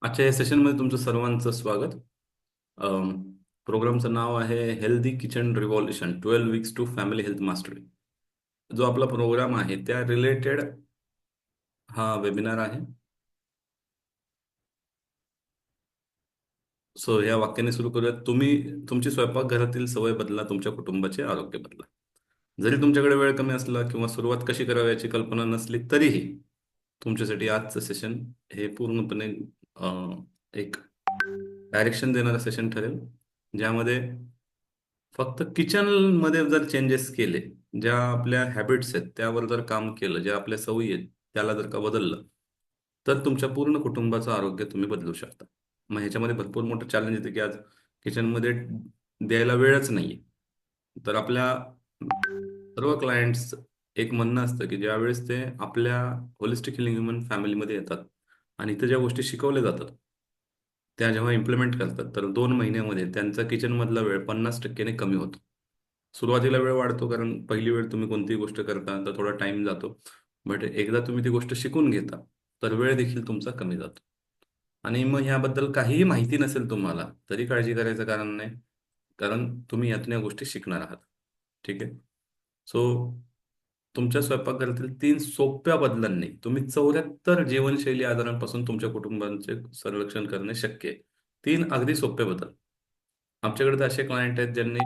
आजच्या या सेशनमध्ये तुमचं सर्वांचं स्वागत. प्रोग्रामचं नाव आहे healthy kitchen revolution 12 weeks to family health mastery. जो आपला प्रोग्राम आहे त्या रिलेटेड हा वेबिनार आहे. सो या वाक्याने सुरू करूयात. तुम्ही तुमची स्वयंपाकघरातील सवय बदला, तुमच्या कुटुंबाचे आरोग्य बदला. जरी तुमच्याकडे वेळ कमी असला किंवा सुरुवात कशी करावी याची कल्पना नसली तरीही तुमच्यासाठी आजचं सेशन हे पूर्णपणे एक डायरेक्शन देणारं सेशन ठरेल, ज्यामध्ये फक्त किचन मध्ये जर चेंजेस केले, ज्या आपल्या हॅबिट्स आहेत त्यावर जर काम केलं, ज्या आपल्या सवयी आहेत त्याला जर का बदललं, तर तुमच्या पूर्ण कुटुंबाचं आरोग्य तुम्ही बदलू शकता. मग ह्याच्यामध्ये भरपूर मोठं चॅलेंज येतं की आज किचनमध्ये द्यायला वेळच नाहीये. तर आपल्या सर्व क्लायंट्स एक म्हणणं असतं की ज्यावेळेस ते आपल्या होलिस्टिक हिलिंग ह्युमन फॅमिलीमध्ये येतात आणि इथे ज्या गोष्टी शिकवल्या जातात त्या जेव्हा इम्प्लिमेंट करतात, तर 2 महिन्यामध्ये त्यांचा किचनमधला वेळ 50%ने कमी होतो. सुरुवातीला वेळ वाढतो, कारण पहिली वेळ तुम्ही कोणतीही गोष्ट करता तर थोडा टाइम जातो. बट एकदा तुम्ही ती गोष्ट शिकून घेता तर वेळ देखील तुमचा कमी जातो. आणि मग ह्याबद्दल काहीही माहिती नसेल तुम्हाला तरी काळजी करायचं कारण नाही, कारण तुम्ही यातून या गोष्टी शिकणार आहात. ठीक आहे. सो तुमच्या स्वयंपाकघरातील 3 सोप्या बदलांनी तुम्ही 74 जीवनशैली आजारांपासून तुमच्या कुटुंबाचे संरक्षण करणे शक्य आहे. 3 अगदी सोपे बदल. आमच्याकडे तर असे क्लायंट आहेत ज्यांनी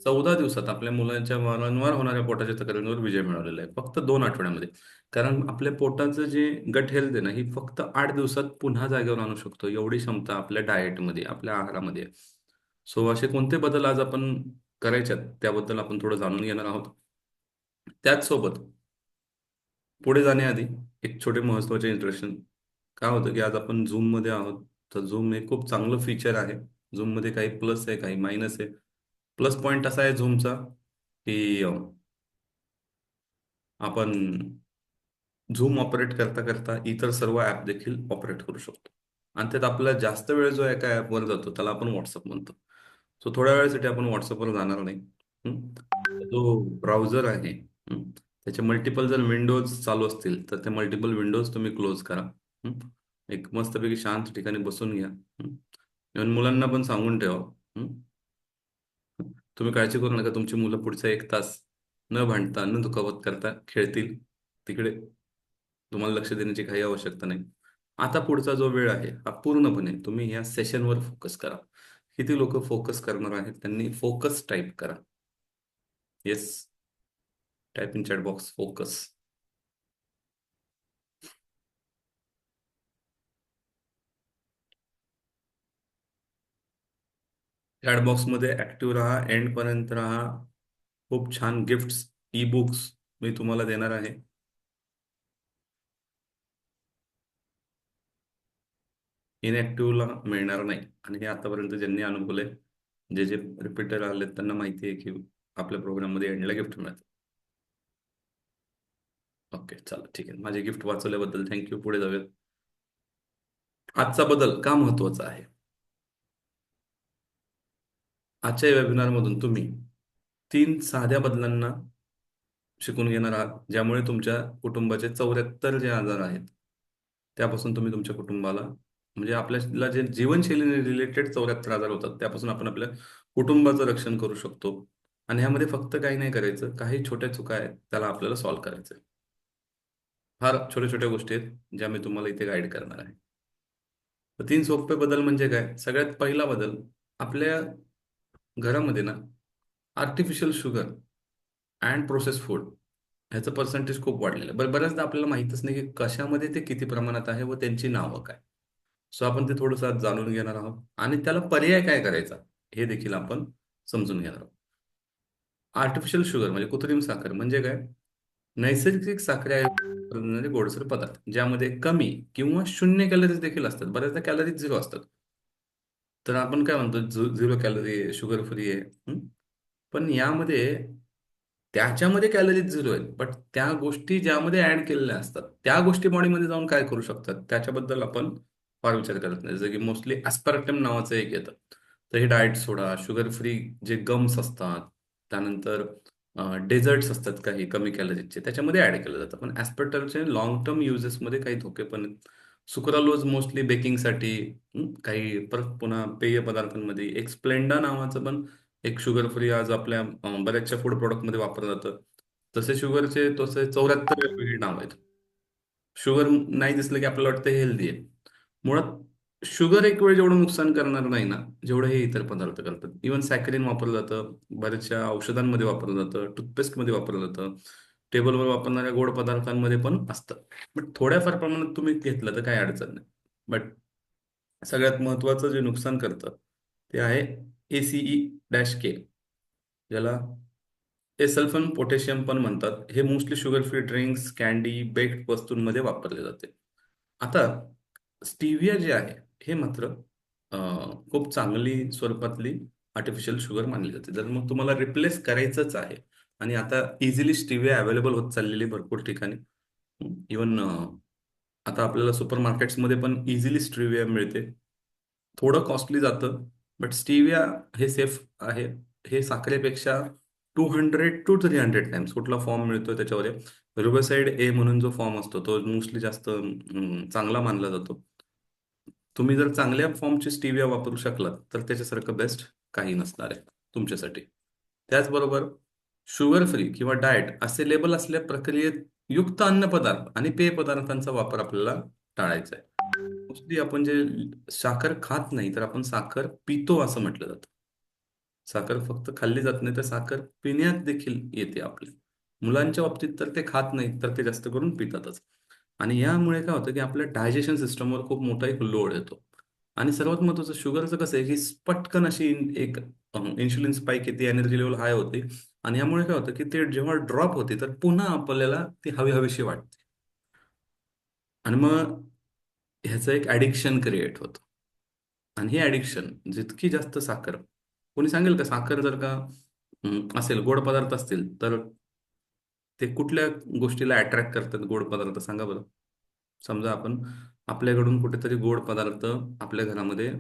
14 दिवसात आपल्या मुलांच्या वारंवार होणाऱ्या पोटाच्या तक्रारींवर विजय मिळवलेला आहे, फक्त 2 आठवड्यामध्ये. कारण आपल्या पोटाचं जे गट हेल्थ आहे ना, ही फक्त 8 दिवसात पुन्हा जागेवर आणू शकतो, एवढी क्षमता आपल्या डाएटमध्ये, आपल्या आहारामध्ये आहे. सो असे कोणते बदल आज आपण करायच्यात त्याबद्दल आपण थोडं जाणून घेणार आहोत. त्याचसोबत पुढे जाण्याआधी एक छोटे महत्त्वाचे इंट्रोडक्शन. काय होतं की आज आपण झूममध्ये आहोत, तर झूम हे खूप चांगलं फीचर आहे. झूममध्ये काही प्लस आहे, काही मायनस आहे. प्लस पॉईंट असा आहे झूमचा की आपण झूम ऑपरेट करता करता इतर सर्व ॲप देखील ऑपरेट करू शकतो. आणि त्यात आपला जास्त वेळ जो एका ॲपवर जातो त्याला आपण व्हॉट्सअप म्हणतो. सो थोड्या वेळासाठी आपण व्हॉट्सअपवर जाणार नाही. हं? जो ब्राउझर आहे, हं? त्याचे मल्टिपल जर विंडोज चालू असतील तर ते मल्टिपल विंडोज तुम्ही क्लोज करा. हं? एक मस्तपैकी शांत ठिकाणी बसून घ्या. इव्हन मुलांना पण सांगून ठेवा. हं? तुम्ही काळजी करू नका, तुमची मुलं पुढचा 1 तास न भांडता न दुखापत करता खेळतील. तिकडे तुम्हाला लक्ष देण्याची काही आवश्यकता नाही. आता पुढचा जो वेळ आहे हा पूर्णपणे तुम्ही या सेशनवर फोकस करा. किती लोक फोकस करणार आहेत त्यांनी फोकस टाईप करा. Yes, type in chat box focus. Chat बॉक्समध्ये ऍक्टिव्ह राहा, एंड पर्यंत राहा. खूप छान गिफ्ट्स, ई बुक्स मी तुम्हाला देणार आहे. इनॅक्टिव्हला मिळणार नाही. आणि हे आतापर्यंत ज्यांनी अनुभवले, जे जे रिपीटर आले त्यांना माहिती आहे की आपल्या प्रोग्राममध्ये एंडला गिफ्ट मिळतं. ओके, चला ठीक आहे. माझे गिफ्ट वाचवल्याबद्दल थँक्यू. पुढे जाऊयात. आजचा बदल का महत्वाचा आहे? आजच्या वेबिनारमधून तुम्ही 3 साध्या बदलांना शिकून घेणार आहात, ज्यामुळे तुमच्या कुटुंबाचे 74 जे आजार आहेत त्यापासून तुम्ही तुमच्या कुटुंबाला, म्हणजे आपल्याला जे जीवनशैलीने रिलेटेड 74 आजार होतात त्यापासून आपण आपल्या कुटुंबाचं रक्षण करू शकतो. आणि ह्यामध्ये फक्त काही नाही करायचं, काही छोट्या चुका आहेत त्याला आपल्याला सॉल्व्ह करायचं आहे. फार छोट्या छोट्या गोष्टी आहेत ज्या मी तुम्हाला इथे गाईड करणार आहे. तर 3 सोपे बदल म्हणजे काय? सगळ्यात पहिला बदल, आपल्या घरामध्ये ना artificial sugar and process food ह्याचं पर्सेंटेज खूप वाढलेलं आहे. बऱ्याचदा आपल्याला माहीतच नाही की कशामध्ये ते किती प्रमाणात आहे व त्यांची नावं काय. सो आपण ते थोडंसं आज जाणून घेणार आहोत आणि त्याला पर्याय काय करायचा हे देखील आपण समजून घेणार आहोत. आर्टिफिशियल शुगर म्हणजे कृत्रिम साखर म्हणजे काय? नैसर्गिक साखरेऐवजी गोडसर पदार्थ ज्यामध्ये कमी किंवा शून्य कॅलरीज देखील असतात. बऱ्याचदा कॅलरीज झिरो असतात. तर आपण काय म्हणतो, झिरो कॅलरी आहे, शुगर फ्री आहे. पण यामध्ये त्याच्यामध्ये कॅलरीज झिरो आहेत, बट त्या गोष्टी ज्यामध्ये ऍड केलेल्या असतात त्या गोष्टी बॉडीमध्ये जाऊन काय करू शकतात त्याच्याबद्दल आपण फार विचार करत नाही. जसं की मोस्टली ॲस्पार्टम नावाचं एक येतं. तर हे डाएट सोडा, शुगर फ्री जे गम्स असतात, त्यानंतर डेझर्ट्स असतात काही कमी कॅलरीजचे, त्याच्यामध्ये ऍड केलं जातं. पण ॲस्पार्टमचे लॉंग टर्म युजेसमध्ये काही धोके पण आहेत. सुक्रालोज मोस्टली बेकिंगसाठी. काही परत पुन्हा पेय पदार्थांमध्ये एक स्प्लेंडा नावाचं पण एक शुगर फ्री आज आपल्या बऱ्याचशा फूड प्रॉडक्टमध्ये वापरलं जातं. तसे शुगरचे तसे 74 वेगवेगळी नाव आहेत. शुगर नाही दिसलं की आपल्याला वाटतं हे हेल्दी आहे. मुळात शुगर एक वेळ जेवढं नुकसान करणार नाही ना, जेवढं हे इतर पदार्थ करतात. इव्हन सॅकरिन वापरलं जातं, बऱ्याचशा औषधांमध्ये वापरलं जातं, टूथपेस्टमध्ये वापरलं जातं, टेबलवर वापरणाऱ्या गोड पदार्थांमध्ये पण असतं. बट थोड्याफार प्रमाणात तुम्ही घेतलं तर काही अडचण नाही. बट सगळ्यात महत्त्वाचं जे नुकसान करतं ते आहे ACE-K, ज्याला एसल्फन पोटॅशियम पण म्हणतात. हे mostly sugar free drinks, candy, baked वस्तूंमध्ये वापरले जाते. आता स्टिविया जे आहे हे मात्र खूप चांगली स्वरूपातली आर्टिफिशियल शुगर मानली जाते. जर मग तुम्हाला रिप्लेस करायचंच आहे आणि आता इझिली स्टिविया अवेलेबल होत चाललेली भरपूर ठिकाणी. इवन आता आपल्याला सुपर मार्केट्समध्ये पण इझिली स्टिविया मिळते. थोडं कॉस्टली जातं, बट स्टिविया हे सेफ आहे. हे साखरेपेक्षा 200 to 300 टाइम्स कुठला फॉर्म मिळतो त्याच्यावर आहे. रुबेसाइड ए म्हणून जो फॉर्म असतो तो मोस्टली जास्त चांगला मानला जातो. तुम्ही जर चांगल्या फॉर्मची स्टिविया वापरू शकलात तर त्याच्यासारखं बेस्ट काही नसणार आहे तुमच्यासाठी. त्याचबरोबर शुगर फ्री किंवा डाएट असे लेबल असल्या प्रक्रियेत युक्त अन्नपदार्थ आणि पेय पदार्थांचा वापर आपल्याला टाळायचा आहे. मोस्टली आपण जे साखर खात नाही तर आपण साखर पितो असं म्हटलं जातं. साखर फक्त खाल्ली जात नाही तर साखर पिण्यात देखील येते आपल्या. मुलांच्या बाबतीत तर ते खात नाहीत तर ते जास्त करून पितातच. आणि यामुळे काय होतं की आपल्या डायजेशन सिस्टमवर खूप मोठा एक लोड येतो. आणि सर्वात महत्त्वाचं शुगरचं कसं आहे की पटकन अशी एक इन्शुलिन स्पाइक येते, एनर्जी लेवल हाय होते. आणि यामुळे काय होतं की ते जेव्हा ड्रॉप होते तर पुन्हा आपल्याला ती हवी हवीशी वाटते. आणि मग ह्याचं एक ॲडिक्शन क्रिएट होतं. आणि हे ॲडिक्शन जितकी जास्त साखर, कोणी सांगेल का साखर जर का असेल, गोड पदार्थ असतील तर ते कुठल्या गोष्टीला अट्रॅक्ट करतात गोड पदार्थ सांगा बरं. समजा आपण आपल्याकडून कुठेतरी गोड पदार्थ आपल्या घरामध्ये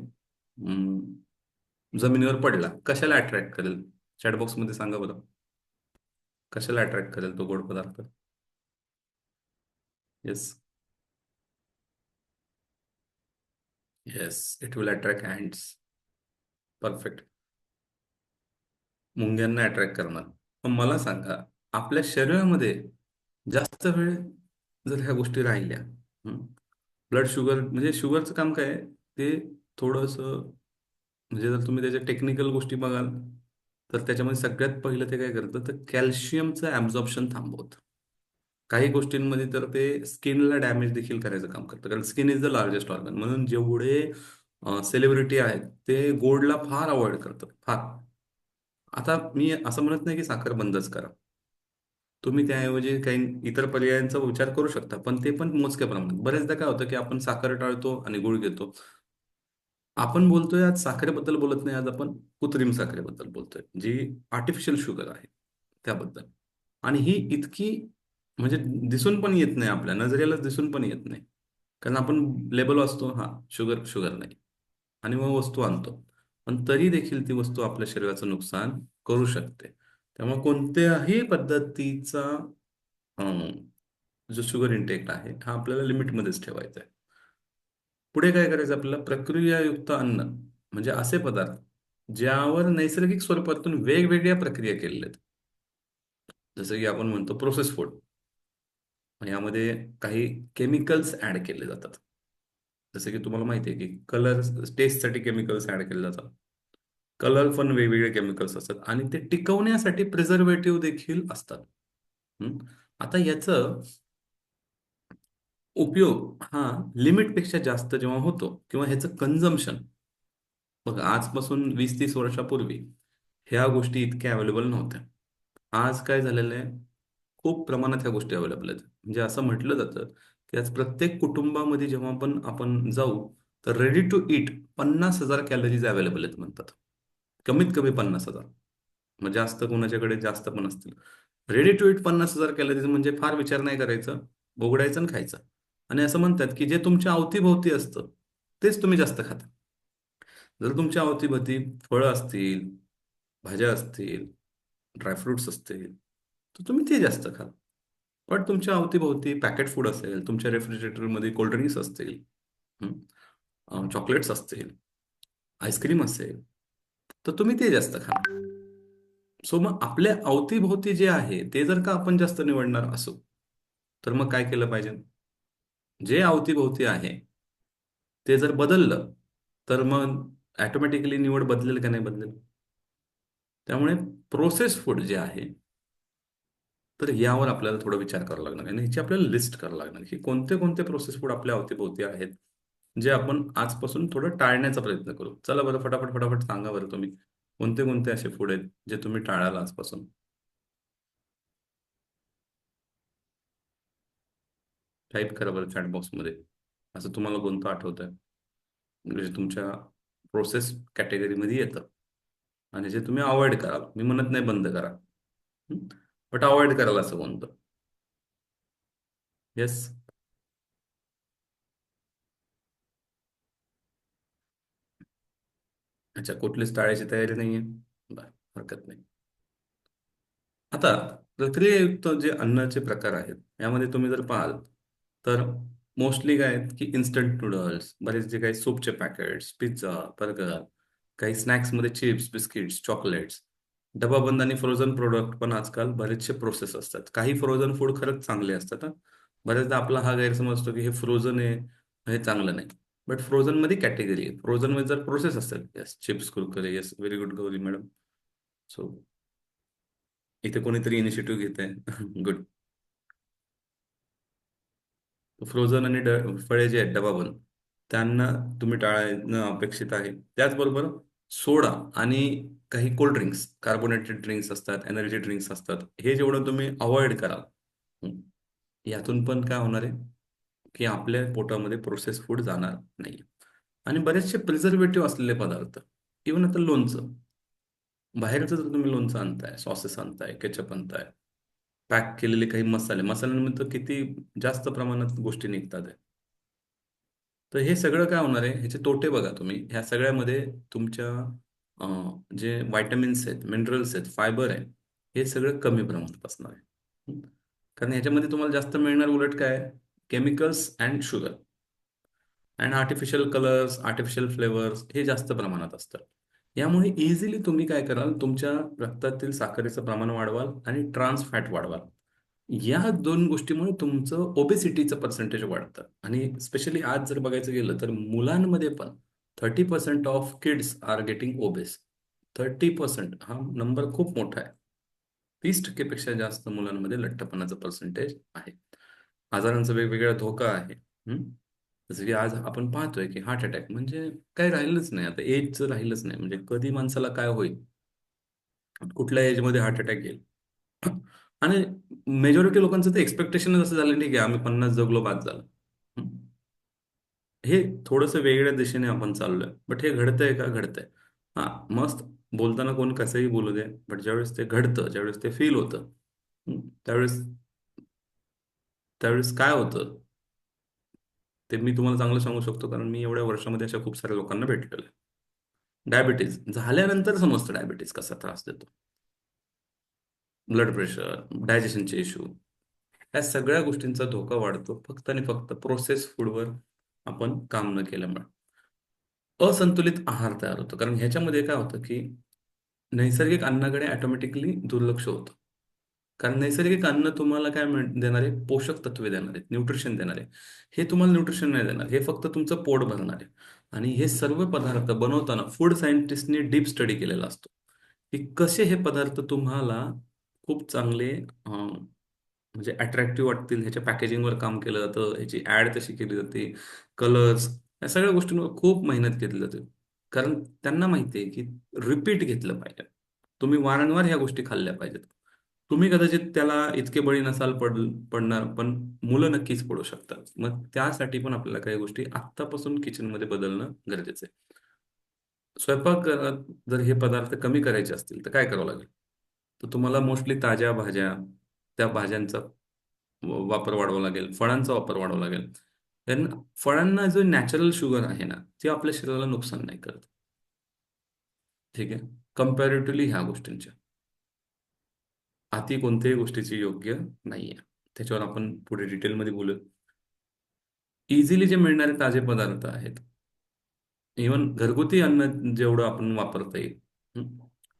जमिनीवर पडला, कशाला अट्रॅक्ट करेल? चॅटबॉक्समध्ये सांगा बरं. कशाला अट्रॅक्ट करेल तो गोड पदार्थ? Yes. Yes, it will attract hands. Perfect. मुंग्यांना अट्रॅक्ट करणार. पण मला सांगा, आपल्या शरीरामध्ये जास्त वेळ जर ह्या गोष्टी राहिल्या, ब्लड शुगर म्हणजे शुगरचं काम काय आहे? ते थोडंसं म्हणजे जर तुम्ही त्याच्या टेक्निकल गोष्टी बघाल तर त्याच्यामध्ये सगळ्यात पहिलं ते काय करतं तर कॅल्शियमचं ॲब्झॉर्प्शन थांबवतं. काही गोष्टींमध्ये तर ते स्किनला डॅमेज देखील करायचं काम करतं, कारण skin is the largest organ. म्हणून जेवढे सेलिब्रिटी आहेत ते गोडला फार अवॉइड करतात, फार. आता मी असं म्हणत नाही की साखर बंदच करा. तुम्ही त्याऐवजी काही इतर पर्यायांचा विचार करू शकता, पण ते पण मोजक्या प्रमाणात. बरेचदा काय होतं की आपण साखर टाळतो आणि गुळ घेतो. आपण बोलतोय आज साखरेबद्दल बोलत नाही, आज आपण कृत्रिम साखरेबद्दल बोलतोय, जी आर्टिफिशियल शुगर आहे त्याबद्दल. आणि ही इतकी म्हणजे दिसून पण येत नाही, आपल्या नजरेला दिसून पण येत नाही. कारण आपण लेबल वाचतो, हा शुगर शुगर नाही, आणि मग वस्तू आणतो. पण तरी देखील ती वस्तू आपल्या शरीराचं नुकसान करू शकते. त्यामुळे कोणत्याही पद्धतीचा अं, जो शुगर इंटेक आहे हा आपल्याला लिमिटमध्येच ठेवायचा आहे. पुढे काय करायचं आपल्याला? प्रक्रियायुक्त अन्न म्हणजे असे पदार्थ ज्यावर नैसर्गिक स्वरूपातून वेगवेगळ्या प्रक्रिया केलेल्या आहेत. जसं की आपण म्हणतो प्रोसेस फूड, यामध्ये काही केमिकल्स ऍड केले जातात. जसं की तुम्हाला माहिती आहे की कलर टेस्टसाठी केमिकल्स ऍड केले जातात. कलर पण वेगवेगळे केमिकल्स असतात आणि ते टिकवण्यासाठी प्रिझर्वेटिव्ह देखील असतात. हं? आता याचं उपयोग हा लिमिटपेक्षा जास्त जेव्हा होतो किंवा ह्याचं कन्झम्पशन, बघ आजपासून 20-30 वर्षापूर्वी ह्या गोष्टी इतक्या अवेलेबल नव्हत्या. आज काय झालेलं आहे, खूप प्रमाणात ह्या गोष्टी अवेलेबल आहेत. म्हणजे असं म्हटलं जातं की आज प्रत्येक कुटुंबामध्ये जेव्हा पण आपण जाऊ तर ready to eat 50,000 calories available आहेत म्हणतात. कमीत कमी 50,000. मग जास्त कोणाच्याकडे जास्त पण असतील. रेडी टू इट 50,000 कॅलरीज म्हणजे फार विचार नाही करायचं, उघडायचं आणि खायचं. आणि असं म्हणतात की जे तुमच्या अवतीभोवती असतं तेच तुम्ही जास्त खाता. जर तुमच्या अवतीभोवती फळं असतील, भाज्या असतील, ड्रायफ्रुट्स असतील, तर तुम्ही ते जास्त खा. पण तुमच्या अवतीभोवती पॅकेट फूड असेल, तुमच्या रेफ्रिजरेटरमध्ये कोल्ड्रिंक्स असतील, चॉकलेट्स असतील, आईस्क्रीम असेल, तर तुम्ही ते जास्त खा. सो मग आपल्या अवतीभोवती जे आहे ते जर का आपण जास्त निवडणार असो, तर मग काय केलं पाहिजे? जे अवतीभोवती आहे ते जर बदललं, तर मग ऑटोमॅटिकली निवड बदलेल का नाही बदलेल? त्यामुळे प्रोसेस फूड जे आहे, तर यावर आपल्याला थोडा विचार करावा लागणार आणि ह्याची आपल्याला लिस्ट करावं लागणार की कोणते कोणते प्रोसेस फूड आपल्या अवतीभोवती आहेत, जे आपण आजपासून थोडं टाळण्याचा प्रयत्न करू. चला बरं, फटाफट फटाफट सांगा बरं तुम्ही, कोणते कोणते असे फूड आहेत जे तुम्ही टाळाल आजपासून. टाईप करा बरं चॅट बॉक्समध्ये, असं तुम्हाला कोणतं आठवतंय म्हणजे तुमच्या प्रोसेस कॅटेगरीमध्ये येतं आणि जे तुम्ही अवॉइड कराल. मी म्हणत नाही बंद करा, बट अवॉइड कराल असं कोणतं? येस. अच्छा, कुठलीच टाळायची तयारी नाहीये. बरं, हरकत नाही. आता प्रक्रियायुक्त जे अन्नाचे प्रकार आहेत, यामध्ये तुम्ही जर पाहाल, तर मोस्टली काय आहेत की इन्स्टंट नूडल्स, बरेच जे काही सूपचे पॅकेट्स, पिझ्झा, बर्गर, काही स्नॅक्समध्ये चिप्स, बिस्किट्स, चॉकलेट्स, डबाबंद आणि फ्रोझन प्रोडक्ट पण आजकाल बरेचसे प्रोसेस असतात. काही फ्रोझन फूड खरंच चांगले असतात हं. बऱ्याचदा आपला हा गैरसमज असतो की हे फ्रोझन आहे, हे चांगलं नाही. बट फ्रोझन मध्ये कॅटेगरी आहे. फ्रोझन मध्ये जर प्रोसेस असेल, yes, chips, Kurkure, yes, very good Gauri madam. So इथे कोणीतरी इनिशिएटिव्ह घेत आहे. गुड. फ्रोझन आणि फळे जे आहेत डबाबंद, त्यांना तुम्ही टाळणं अपेक्षित आहे. त्याचबरोबर सोडा आणि काही कोल्ड ड्रिंक्स, कार्बोनेटेड ड्रिंक्स असतात, एनर्जी ड्रिंक्स असतात, हे जेवढं तुम्ही अवॉइड कराल, हं, यातून पण काय होणार आहे की आपल्या पोटामध्ये प्रोसेस फूड जाणार नाही. आणि बरेचसे प्रिझर्वेटिव्ह असलेले पदार्थ, इव्हन आता लोणचं, बाहेरचं जर तुम्ही लोणचं आणताय, सॉसेस आणताय, केचप आणताय, पॅक केलेले काही मसाले, मसाल्यांमध्ये तर किती जास्त प्रमाणात गोष्टी निघतात आहे. तर हे सगळं काय होणार आहे, ह्याचे तोटे बघा तुम्ही. ह्या सगळ्यामध्ये तुमच्या जे व्हायटमिन्स आहेत, मिनरल्स आहेत, फायबर आहे, हे सगळं कमी प्रमाणात असणार आहे. हं. कारण ह्याच्यामध्ये तुम्हाला जास्त मिळणार उलट काय, chemicals and sugar and artificial colours, artificial flavours, हे जास्त प्रमाणात असतं. यामुळे इझिली तुम्ही काय कराल, तुमच्या रक्तातील साखरेचं प्रमाण वाढवाल आणि ट्रान्स फॅट वाढवाल. या दोन गोष्टीमुळे तुमचं ओबेसिटीचं पर्सेंटेज वाढतं आणि स्पेशली आज जर बघायचं गेलं तर मुलांमध्ये पण 30% of kids are getting obese. 30% हा नंबर खूप मोठा आहे. 30% जास्त मुलांमध्ये लठ्ठपणाचं पर्सेंटेज आहे. आजारांचा वेगवेगळा धोका आहे. हं? जसं की आज आपण पाहतोय की हार्ट अटॅक म्हणजे काही राहिलंच नाही, आता एजचं राहिलंच नाही, म्हणजे कधी माणसाला काय होईल, कुठल्या एजमध्ये हार्ट अटॅक येईल. आणि मेजॉरिटी लोकांचं ते एक्सपेक्टेशनच असं झालं, ठीक आहे आम्ही 50 जगलो, बाद झालं. हं? हे थोडंसं वेगळ्या दिशेने आपण चाललोय, बट हे घडतंय का? घडतंय. हा, मस्त बोलताना कोण कसंही बोलू दे, बट ज्यावेळेस ते घडतं, ज्यावेळेस ते फील होतं, त्यावेळेस त्यावेळेस काय होतं ते मी तुम्हाला चांगलं सांगू शकतो, कारण मी एवढ्या वर्षामध्ये अशा खूप साऱ्या लोकांना भेटलेलो आहे. डायबिटीज झाल्यानंतर समजतं डायबिटीज कसा त्रास देतो. ब्लड प्रेशर, डायजेशनचे इश्यू, या सगळ्या गोष्टींचा धोका वाढतो फक्त आणि फक्त प्रोसेस फूडवर आपण काम न केल्यामुळे. असंतुलित आहार तयार होतो, कारण ह्याच्यामध्ये काय होतं की नैसर्गिक अन्नाकडे ऑटोमॅटिकली दुर्लक्ष होतं. कारण नैसर्गिक अन्न तुम्हाला काय देणार आहे? पोषक तत्वे देणार आहेत, न्यूट्रिशन देणार आहे. हे तुम्हाला न्यूट्रिशन नाही देणार, हे फक्त तुमचं पोट भरणार आहे. आणि हे सर्व पदार्थ बनवताना फूड सायंटिस्टनी डीप स्टडी केलेला असतो की कसे हे पदार्थ तुम्हाला खूप चांगले म्हणजे अट्रॅक्टिव्ह वाटतील, ह्याच्या पॅकेजिंगवर काम केलं जातं, ह्याची ऍड तशी केली जाते, कलर्स, या सगळ्या गोष्टींवर खूप मेहनत घेतली जाते. कारण त्यांना माहिती आहे की रिपीट घेतलं पाहिजे, तुम्ही वारंवार ह्या गोष्टी खाल्ल्या पाहिजेत. तुम्ही कदाचित त्याला इतके बळी नसाल पडणार, पण मुलं नक्कीच पडू शकतात. मग त्यासाठी पण आपल्याला काही गोष्टी आत्तापासून किचनमध्ये बदलणं गरजेचं आहे. स्वयंपाकघरात जर हे पदार्थ कमी करायचे असतील तर काय करावं लागेल? तर तुम्हाला मोस्टली ताज्या भाज्या, त्या भाज्यांचा वापर वाढवावा लागेल, फळांचा वापर वाढवावा लागेल. कारण फळांना जो नॅचरल शुगर आहे ना, ती आपल्या शरीराला नुकसान नाही करत. ठीक आहे. कम्पॅरेटिव्हली ह्या गोष्टींच्या अति कोणत्याही गोष्टीची योग्य नाहीये. त्याच्यावर आपण पुढे डिटेलमध्ये बोलू. इझिली जे मिळणारे ताजे पदार्थ आहेत, इव्हन घरगुती अन्न जेवढं आपण वापरता येईल,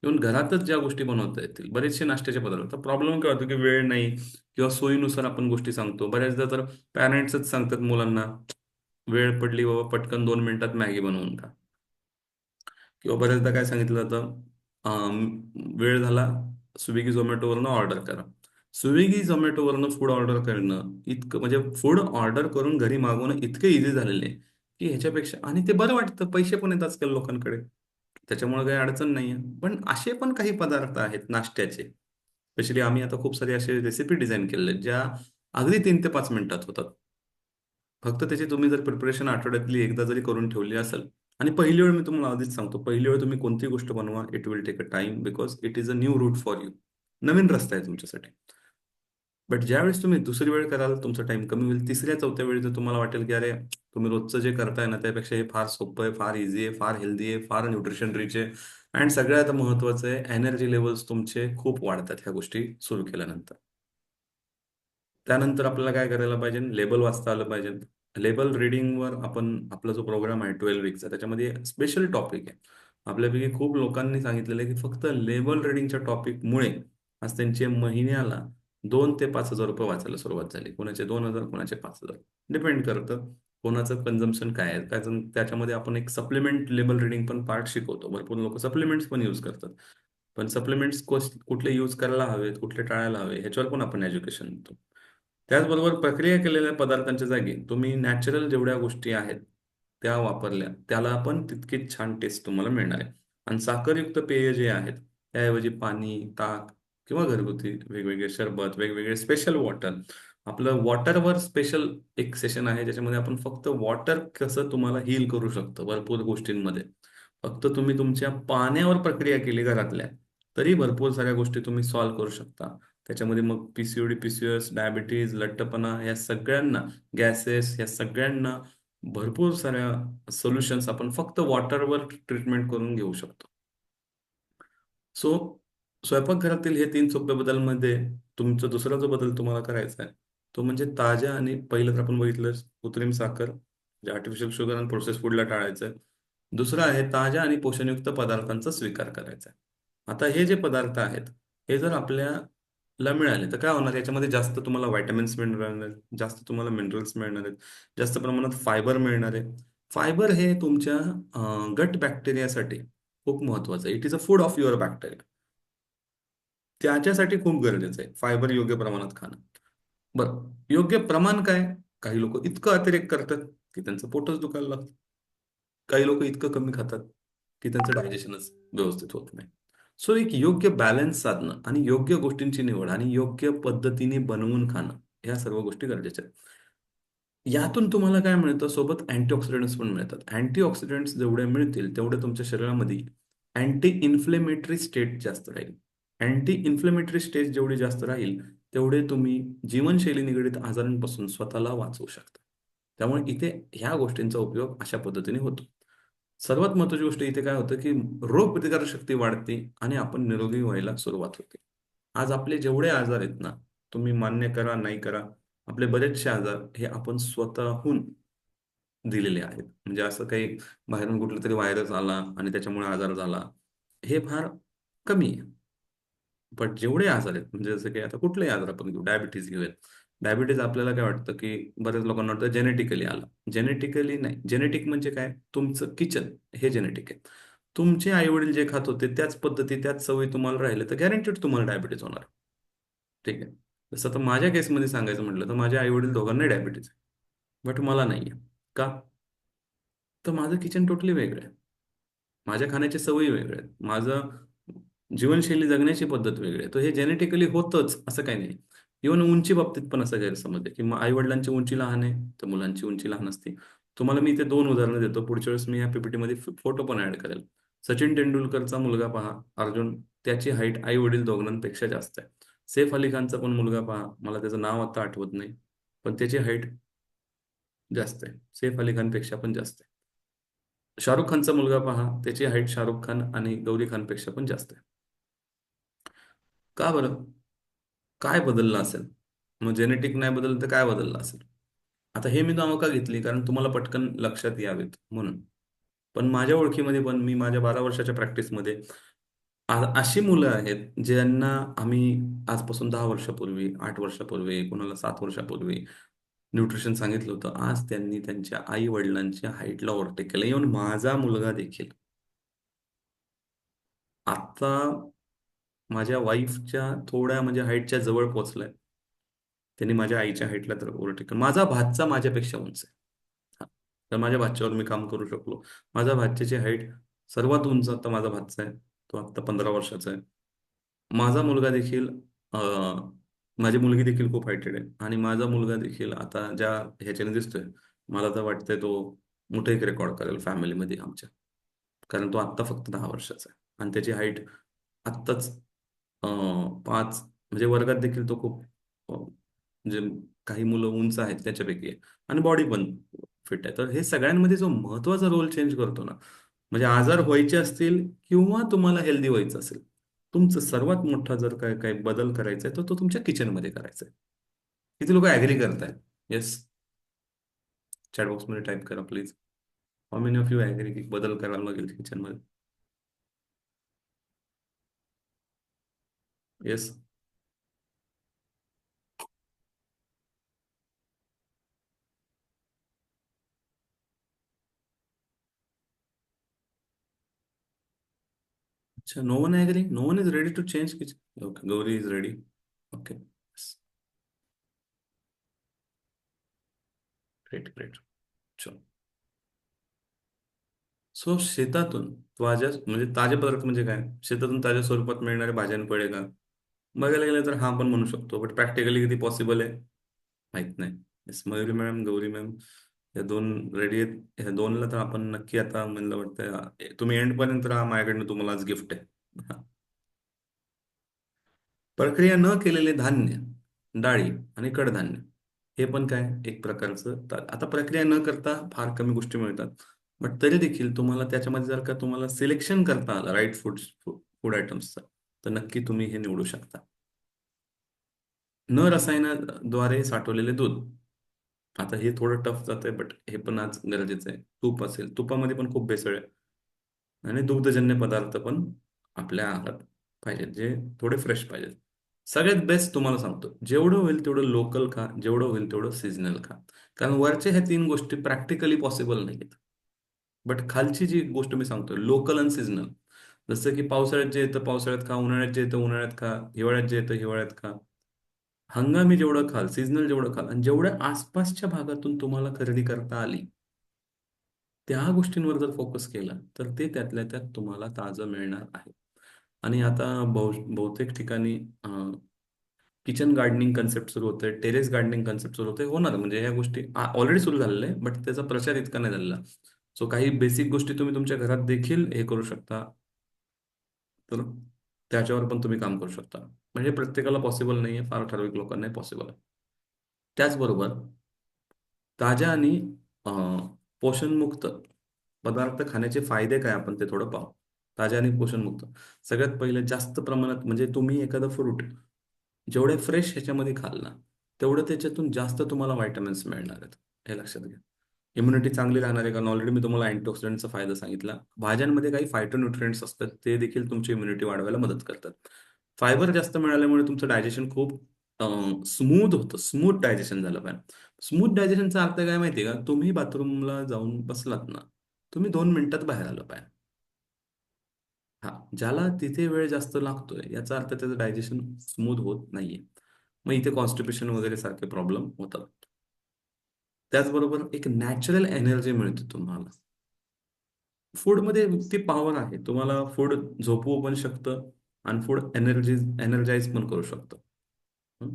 इव्हन घरातच ज्या गोष्टी बनवता येतील, बरेचसे नाश्त्याचे पदार्थ. प्रॉब्लेम काय होतो की वेळ नाही किंवा सोयीनुसार आपण गोष्टी सांगतो. बऱ्याचदा तर पॅरेंट्सच सांगतात मुलांना, वेळ पडली बाबा पटकन 2 मिनिटात मॅगी बनवून खा. किंवा बऱ्याचदा काय सांगितलं जातं, वेळ झाला, स्विगी झोमॅटोवरनं ऑर्डर करा. स्विगी झोमॅटोवरनं फूड ऑर्डर करणं इतकं, म्हणजे फूड ऑर्डर करून घरी मागवणं इतकं इझी झालेलं आहे की ह्याच्यापेक्षा, आणि ते बरं वाटतं, पैसे पण येतात आजकाल लोकांकडे, त्याच्यामुळे काही अडचण नाही आहे. पण असे पण काही पदार्थ आहेत नाश्त्याचे, स्पेशली आम्ही आता खूप सारे असे रेसिपी डिझाईन केलेले आहेत ज्या अगदी 3 ते 5 मिनिटात होतात. फक्त त्याची तुम्ही जर प्रिपरेशन आठवड्यातली एकदा जरी करून ठेवली असेल, आणि पहिली वेळ मी तुम्हाला आधीच सांगतो, पहिली वेळ तुम्ही कोणती गोष्ट बनवा, it will take a time because it is a new route for you. नवीन रस्ता आहे तुमच्यासाठी. बट ज्यावेळेस तुम्ही दुसरी वेळ कराल, तुमचा टाइम कमी होईल. तिसऱ्या चौथ्या वेळी जर तुम्हाला वाटेल की अरे, तुम्ही रोजचं जे करताय ना त्यापेक्षा हे फार सोपं आहे, फार इझी आहे, फार हेल्दी आहे, फार न्यूट्रिशन रिच आहे, अँड सगळ्यात महत्त्वाचं आहे, एनर्जी लेवल्स तुमचे खूप वाढतात ह्या गोष्टी सुरू केल्यानंतर. त्यानंतर आपल्याला काय करायला पाहिजे, लेबल वाचता आलं पाहिजे. लेबल रिडिंगवर आपण, आपला जो प्रोग्राम आहे 12 वीकचा, त्याच्यामध्ये स्पेशल टॉपिक आहे. आपल्यापैकी खूप लोकांनी सांगितलेलं आहे की फक्त लेबल रिडिंगच्या टॉपिकमुळे आज त्यांचे महिन्याला 2 ते 5 हजार रुपये वाचायला सुरुवात झाली. कोणाचे 2 हजार, कोणाचे 5 हजार, डिपेंड करतं कोणाचं कन्झम्पशन काय आहे. त्याच्यामध्ये आपण एक सप्लिमेंट लेबल रिडिंग पण पार्ट शिकवतो. भरपूर लोक सप्लिमेंट्स पण यूज करतात. पण सप्लिमेंट्स कुठले यूज करायला हवेत, कुठले टाळायला हवे, ह्याच्यावर पण आपण एज्युकेशन देतो. त्याचबरोबर प्रक्रिया केलेल्या पदार्थांच्या जागी तुम्ही नॅचरल जेवढ्या गोष्टी आहेत त्या वापरल्या, त्याला पण तितकीच छान टेस्ट तुम्हाला मिळणार आहे. आणि साखरयुक्त पेय जे आहेत त्याऐवजी पाणी, ताक किंवा घरगुती वेगवेगळे सरबत, वेगवेगळे स्पेशल वॉटर. आपलं वॉटरवर स्पेशल एक सेशन आहे ज्याच्यामध्ये आपण फक्त वॉटर कसं तुम्हाला हील करू शकतं भरपूर गोष्टींमध्ये. फक्त तुम्ही तुमच्या पाण्यावर प्रक्रिया केली घरातल्या, तरी भरपूर साऱ्या गोष्टी तुम्ही सॉल्व्ह करू शकता. त्याच्यामध्ये मग पीसीओडी, पीसीओएस, डायबिटीज, लठ्ठपणा, या सगळ्यांना, गॅसेस, या सगळ्यांना भरपूर साऱ्या सोल्युशन्स आपण फक्त वॉटरवर ट्रीटमेंट करून घेऊ शकतो. सो स्वयंपाकघरातील हे 3 सोपे बदलमध्ये तुमचा दुसरा जो बदल तुम्हाला करायचा आहे तो म्हणजे ताज्या, आणि पहिलं तर आपण बघितलं कृत्रिम साखर, म्हणजे आर्टिफिशियल शुगर आणि प्रोसेस फूडला टाळायचं आहे. दुसरं आहे ताज्या आणि पोषणयुक्त पदार्थांचा स्वीकार करायचा आहे. आता हे जे पदार्थ आहेत, हे जर आपल्याला मिळाले तर काय होणार, याच्यामध्ये जास्त तुम्हाला व्हायटमिन्स मिळणार आहेत, जास्त तुम्हाला मिनरल्स मिळणार आहेत, जास्त प्रमाणात फायबर मिळणार आहे. फायबर हे तुमच्या गट बॅक्टेरियासाठी खूप महत्वाचं आहे. It is a food of your bacteria. त्याच्यासाठी खूप गरजेचं आहे फायबर योग्य प्रमाणात खाणं. बरं, योग्य प्रमाण काय? काही लोक इतकं अतिरेक करतात की त्यांचं पोटच दुखायला लागतं. काही लोक इतकं कमी खातात की त्यांचं डायजेशनच व्यवस्थित होत नाही. सो एक योग्य बॅलन्स साधणं आणि योग्य गोष्टींची निवड आणि योग्य पद्धतीने बनवून खाणं, ह्या सर्व गोष्टी गरजेच्या आहेत. यातून तुम्हाला काय मिळतं, सोबत अँटीऑक्सिडंट्स पण मिळतात. अँटीऑक्सिडंट्स जेवढे मिळतील तेवढे तुमच्या शरीरामध्ये अँटी इन्फ्लेमेटरी स्टेट जास्त राहील. अँटी इन्फ्लेमेटरी स्टेट जेवढी जास्त राहील, तेवढे तुम्ही जीवनशैली निगडित आजारांपासून स्वतःला वाचवू शकता. त्यामुळे इथे ह्या गोष्टींचा उपयोग अशा पद्धतीने होतो. सर्वात महत्त्वाची गोष्ट इथे काय होतं की रोगप्रतिकारक शक्ती वाढते आणि आपण निरोगी व्हायला सुरुवात होते. आज आपले जेवढे आजार आहेत ना, तुम्ही मान्य करा नाही करा, आपले बरेचसे आजार हे आपण स्वतःहून दिलेले आहेत. म्हणजे असं काही बाहेरून कुठला तरी व्हायरस आला आणि त्याच्यामुळे आजार झाला, हे फार कमी आहे. पण जेवढे आजार आहेत, म्हणजे जसं की आता कुठलेही आजार आपण घेऊ, डायबिटीज घेऊयात. डायबिटीज आपल्याला काय वाटतं की बऱ्याच लोकांना वाटतं जेनेटिकली आला. जेनेटिकली नाही. जेनेटिक म्हणजे काय? तुमचं किचन हे जेनेटिक आहे. तुमचे आई वडील जे खात होते त्याच पद्धती, त्याच सवयी तुम्हाला राहिले तर गॅरंटीड तुम्हाला डायबिटीज होणार. ठीक आहे. जसं आता माझ्या केसमध्ये सांगायचं म्हटलं तर माझ्या आई वडील दोघांना डायबिटीज आहे. बट मला नाहीये. का? तर माझं किचन टोटली वेगळं आहे. माझ्या खाण्याच्या सवयी वेगळ्या आहेत. माझं जीवनशैली जगण्याची पद्धत वेगळी आहे. तर हे जेनेटिकली होतंच असं काही नाही. इव्हन उंची बाबतीत पण असं गैरसमज आहे, की आई-वडिलांची उंची लहान आहे, तर मुलांची उंची लहान असते. तुम्हाला मी इथे 2 उदाहरणं देतो. पुढच्या वेळेस मी या पीपीटीमध्ये फोटो पण ॲड करेल. सचिन तेंडुलकरचा मुलगा पहा, अर्जुन, त्याची हाईट आई-वडील दोघांपेक्षा जास्त आहे. सैफ अली खानचा पण मुलगा पहा, मला त्याचं नाव आता आठवत नाही, पण त्याची हाईट जास्त आहे. सैफ अली खानपेक्षा पण जास्त आहे. शाहरुख खानचा मुलगा पहा, त्याची हाईट शाहरुख खान आणि गौरी खानपेक्षा पण जास्त आहे. का बरं? काय बदललं असेल? मग जेनेटिक नाही बदललं तर काय बदललं असेल? आता हे मी नावं का घेतली, कारण तुम्हाला पटकन लक्षात यावेत म्हणून. पण माझ्या ओळखीमध्ये पण, मी माझ्या 12 वर्षाच्या प्रॅक्टिसमध्ये अशी मुलं आहेत ज्यांना आम्ही आजपासून 10 वर्षापूर्वी, 8 वर्षापूर्वी, कोणाला 7 वर्षापूर्वी न्यूट्रिशन सांगितलं होतं. आज त्यांनी त्यांच्या आई वडिलांच्या हाईटला ओव्हरटेक केलं. इव्हन माझा मुलगा देखील आता माझ्या वाईफच्या थोड्या म्हणजे हाईटच्या जवळ पोहोचलाय. त्यांनी माझ्या आईच्या हाईटला तर ओव्हरटेक केलं. माझा भाचा माझ्यापेक्षा उंच आहे. हा. तर माझ्या भाच्यावर मी काम करू शकलो. माझ्या भाच्याची हाईट सर्वात उंच आता माझा भाचा आहे. तो आता 15 वर्षाचा आहे. माझा मुलगा देखील माझी मुलगी देखील खूप हायटेड आहे, आणि माझा मुलगा देखील आता ज्या ह्याच्याने दिसतोय, मला तर वाटतंय तो मोठं एक रेकॉर्ड करेल फॅमिलीमध्ये आमच्या. कारण तो आत्ता फक्त 10 वर्षाचा आहे, आणि त्याची हाईट आत्ताच 5, म्हणजे वर्गात देखील तो खूप म्हणजे काही मुलं उंच आहेत त्याच्यापैकी आहे, आणि बॉडी पण फिट आहे. तर हे सगळ्यांमध्ये जो महत्वाचा रोल चेंज करतो ना, म्हणजे आजार व्हायचे असतील किंवा तुम्हाला हेल्दी व्हायचं असेल, तुमचं सर्वात मोठा जर काय काय बदल करायचा आहे तर तो तुमच्या किचनमध्ये करायचा आहे. किती लोक ऍग्री करताय? येस, चॅट बॉक्समध्ये टाईप करा please. How many of you agree की बदल करायला लागेल किचनमध्ये? येस. अच्छा, no one agree, no one is ready to change kitchen. Okay, Gauri is ready. Okay, great great. चलो. सो शेतातून ताज्या म्हणजे ताजे पदार्थ म्हणजे काय? शेतातून ताज्या स्वरूपात मिळणारे भाज्या आणि फळे का? बघायला गेलं तर हा पण म्हणू शकतो, बट प्रॅक्टिकली किती पॉसिबल आहे माहित नाही. Yes, Mayuri ma'am, Gauri ma'am, या दोन रेडी आहेत. ह्या दोनला तर आपण नक्की आता म्हणलं वाटतं तुम्ही एंड पर्यंत राहा, माझ्याकडनं तुम्हाला आज गिफ्ट आहे. हा. प्रक्रिया न केलेले धान्य, डाळी आणि कडधान्य हे पण काय एक प्रकारचं आता प्रक्रिया न करता फार कमी गोष्टी मिळतात. बट तरी देखील तुम्हाला त्याच्यामध्ये जर का तुम्हाला सिलेक्शन करता आलं राईट फूड फूड आयटम्सचं, तर नक्की तुम्ही हे निवडू शकता. न रसायनाद्वारे साठवलेले दूध. आता हे थोडं टफ जातंय, बट हे पण आज गरजेचं आहे. तूप असेल, तुपामध्ये पण खूप भेसळ आहे. आणि दुग्धजन्य पदार्थ पण आपल्या आहारात पाहिजेत, जे थोडे फ्रेश पाहिजेत. सगळ्यात बेस्ट तुम्हाला सांगतो, जेवढं होईल तेवढं लोकल खा, जेवढं होईल तेवढं सीझनल खा. कारण वरच्या ह्या 3 गोष्टी प्रॅक्टिकली पॉसिबल नाहीत. बट खालची जी गोष्ट मी सांगतोय, लोकल आणि सीझनल, जसं की पावसाळ्यात जे येतं पावसाळ्यात खा, उन्हाळ्यात जे येतं उन्हाळ्यात खा, हिवाळ्यात जे येतं हिवाळ्यात खा. हंगामी जेवढं खाल, सीझनल जेवढं खाल, आणि जेवढ्या आसपासच्या भागातून तुम्हाला खरेदी करता आली, त्या गोष्टींवर जर फोकस केला तर ते त्यातल्या त्यात तुम्हाला ताजं मिळणार आहे. आणि आता बहुतेक ठिकाणी किचन गार्डनिंग कन्सेप्ट सुरू होतोय, टेरेस गार्डनिंग कन्सेप्ट सुरू होतोय. होणार म्हणजे ह्या गोष्टी ऑलरेडी सुरू झालेल्या आहे, बट त्याचा प्रचार इतका नाही झालेला. सो काही बेसिक गोष्टी तुम्ही तुमच्या घरात देखील हे करू शकता. तर त्याच्यावर पण तुम्ही काम करू शकता. म्हणजे प्रत्येकाला पॉसिबल नाहीये, फार ठराविक लोकांना पॉसिबल आहे. त्याचबरोबर ताज्या आणि पोषणमुक्त पदार्थ खाण्याचे फायदे काय आपण ते थोडं पाहू. ताज्या आणि पोषणमुक्त. सगळ्यात पहिले जास्त प्रमाणात म्हणजे तुम्ही एखादं फ्रूट जेवढे फ्रेश ह्याच्यामध्ये खाल ना, तेवढं त्याच्यातून जास्त तुम्हाला व्हायटमिन्स मिळणार आहेत. हे लक्षात घ्या. इम्युनिटी चांगली राहणार आहे, कारण ऑलरेडी मी तुम्हाला अँटीऑक्सिडंटचा फायदा सांगितला. भाज्यांमध्ये काही फायटोन्यूट्रिएंट्स असतात, ते देखील तुमची इम्युनिटी वाढवायला मदत करतात. फायबर जास्त मिळाल्यामुळे तुमचं डायजेशन खूप स्मूथ होतं. स्मूथ डायजेशन झालं पाहिजे. स्मूथ डायजेशनचा अर्थ काय माहिती आहे का? तुम्ही बाथरूमला जाऊन बसलात ना, तुम्ही 2 मिनिटात बाहेर आलं पाहिजे. हा, ज्याला तिथे वेळ जास्त लागतोय याचा अर्थ त्याचं डायजेशन स्मूथ होत नाहीये. मग इथे कॉन्स्टिपेशन वगैरे सारखे प्रॉब्लेम होतात. त्याचबरोबर एक नॅचरल एनर्जी मिळते तुम्हाला. फूडमध्ये ती पॉवर आहे. तुम्हाला फूड झोपवू पण शकतं, आणि फूड एनर्जाइज पण करू शकतं. हं?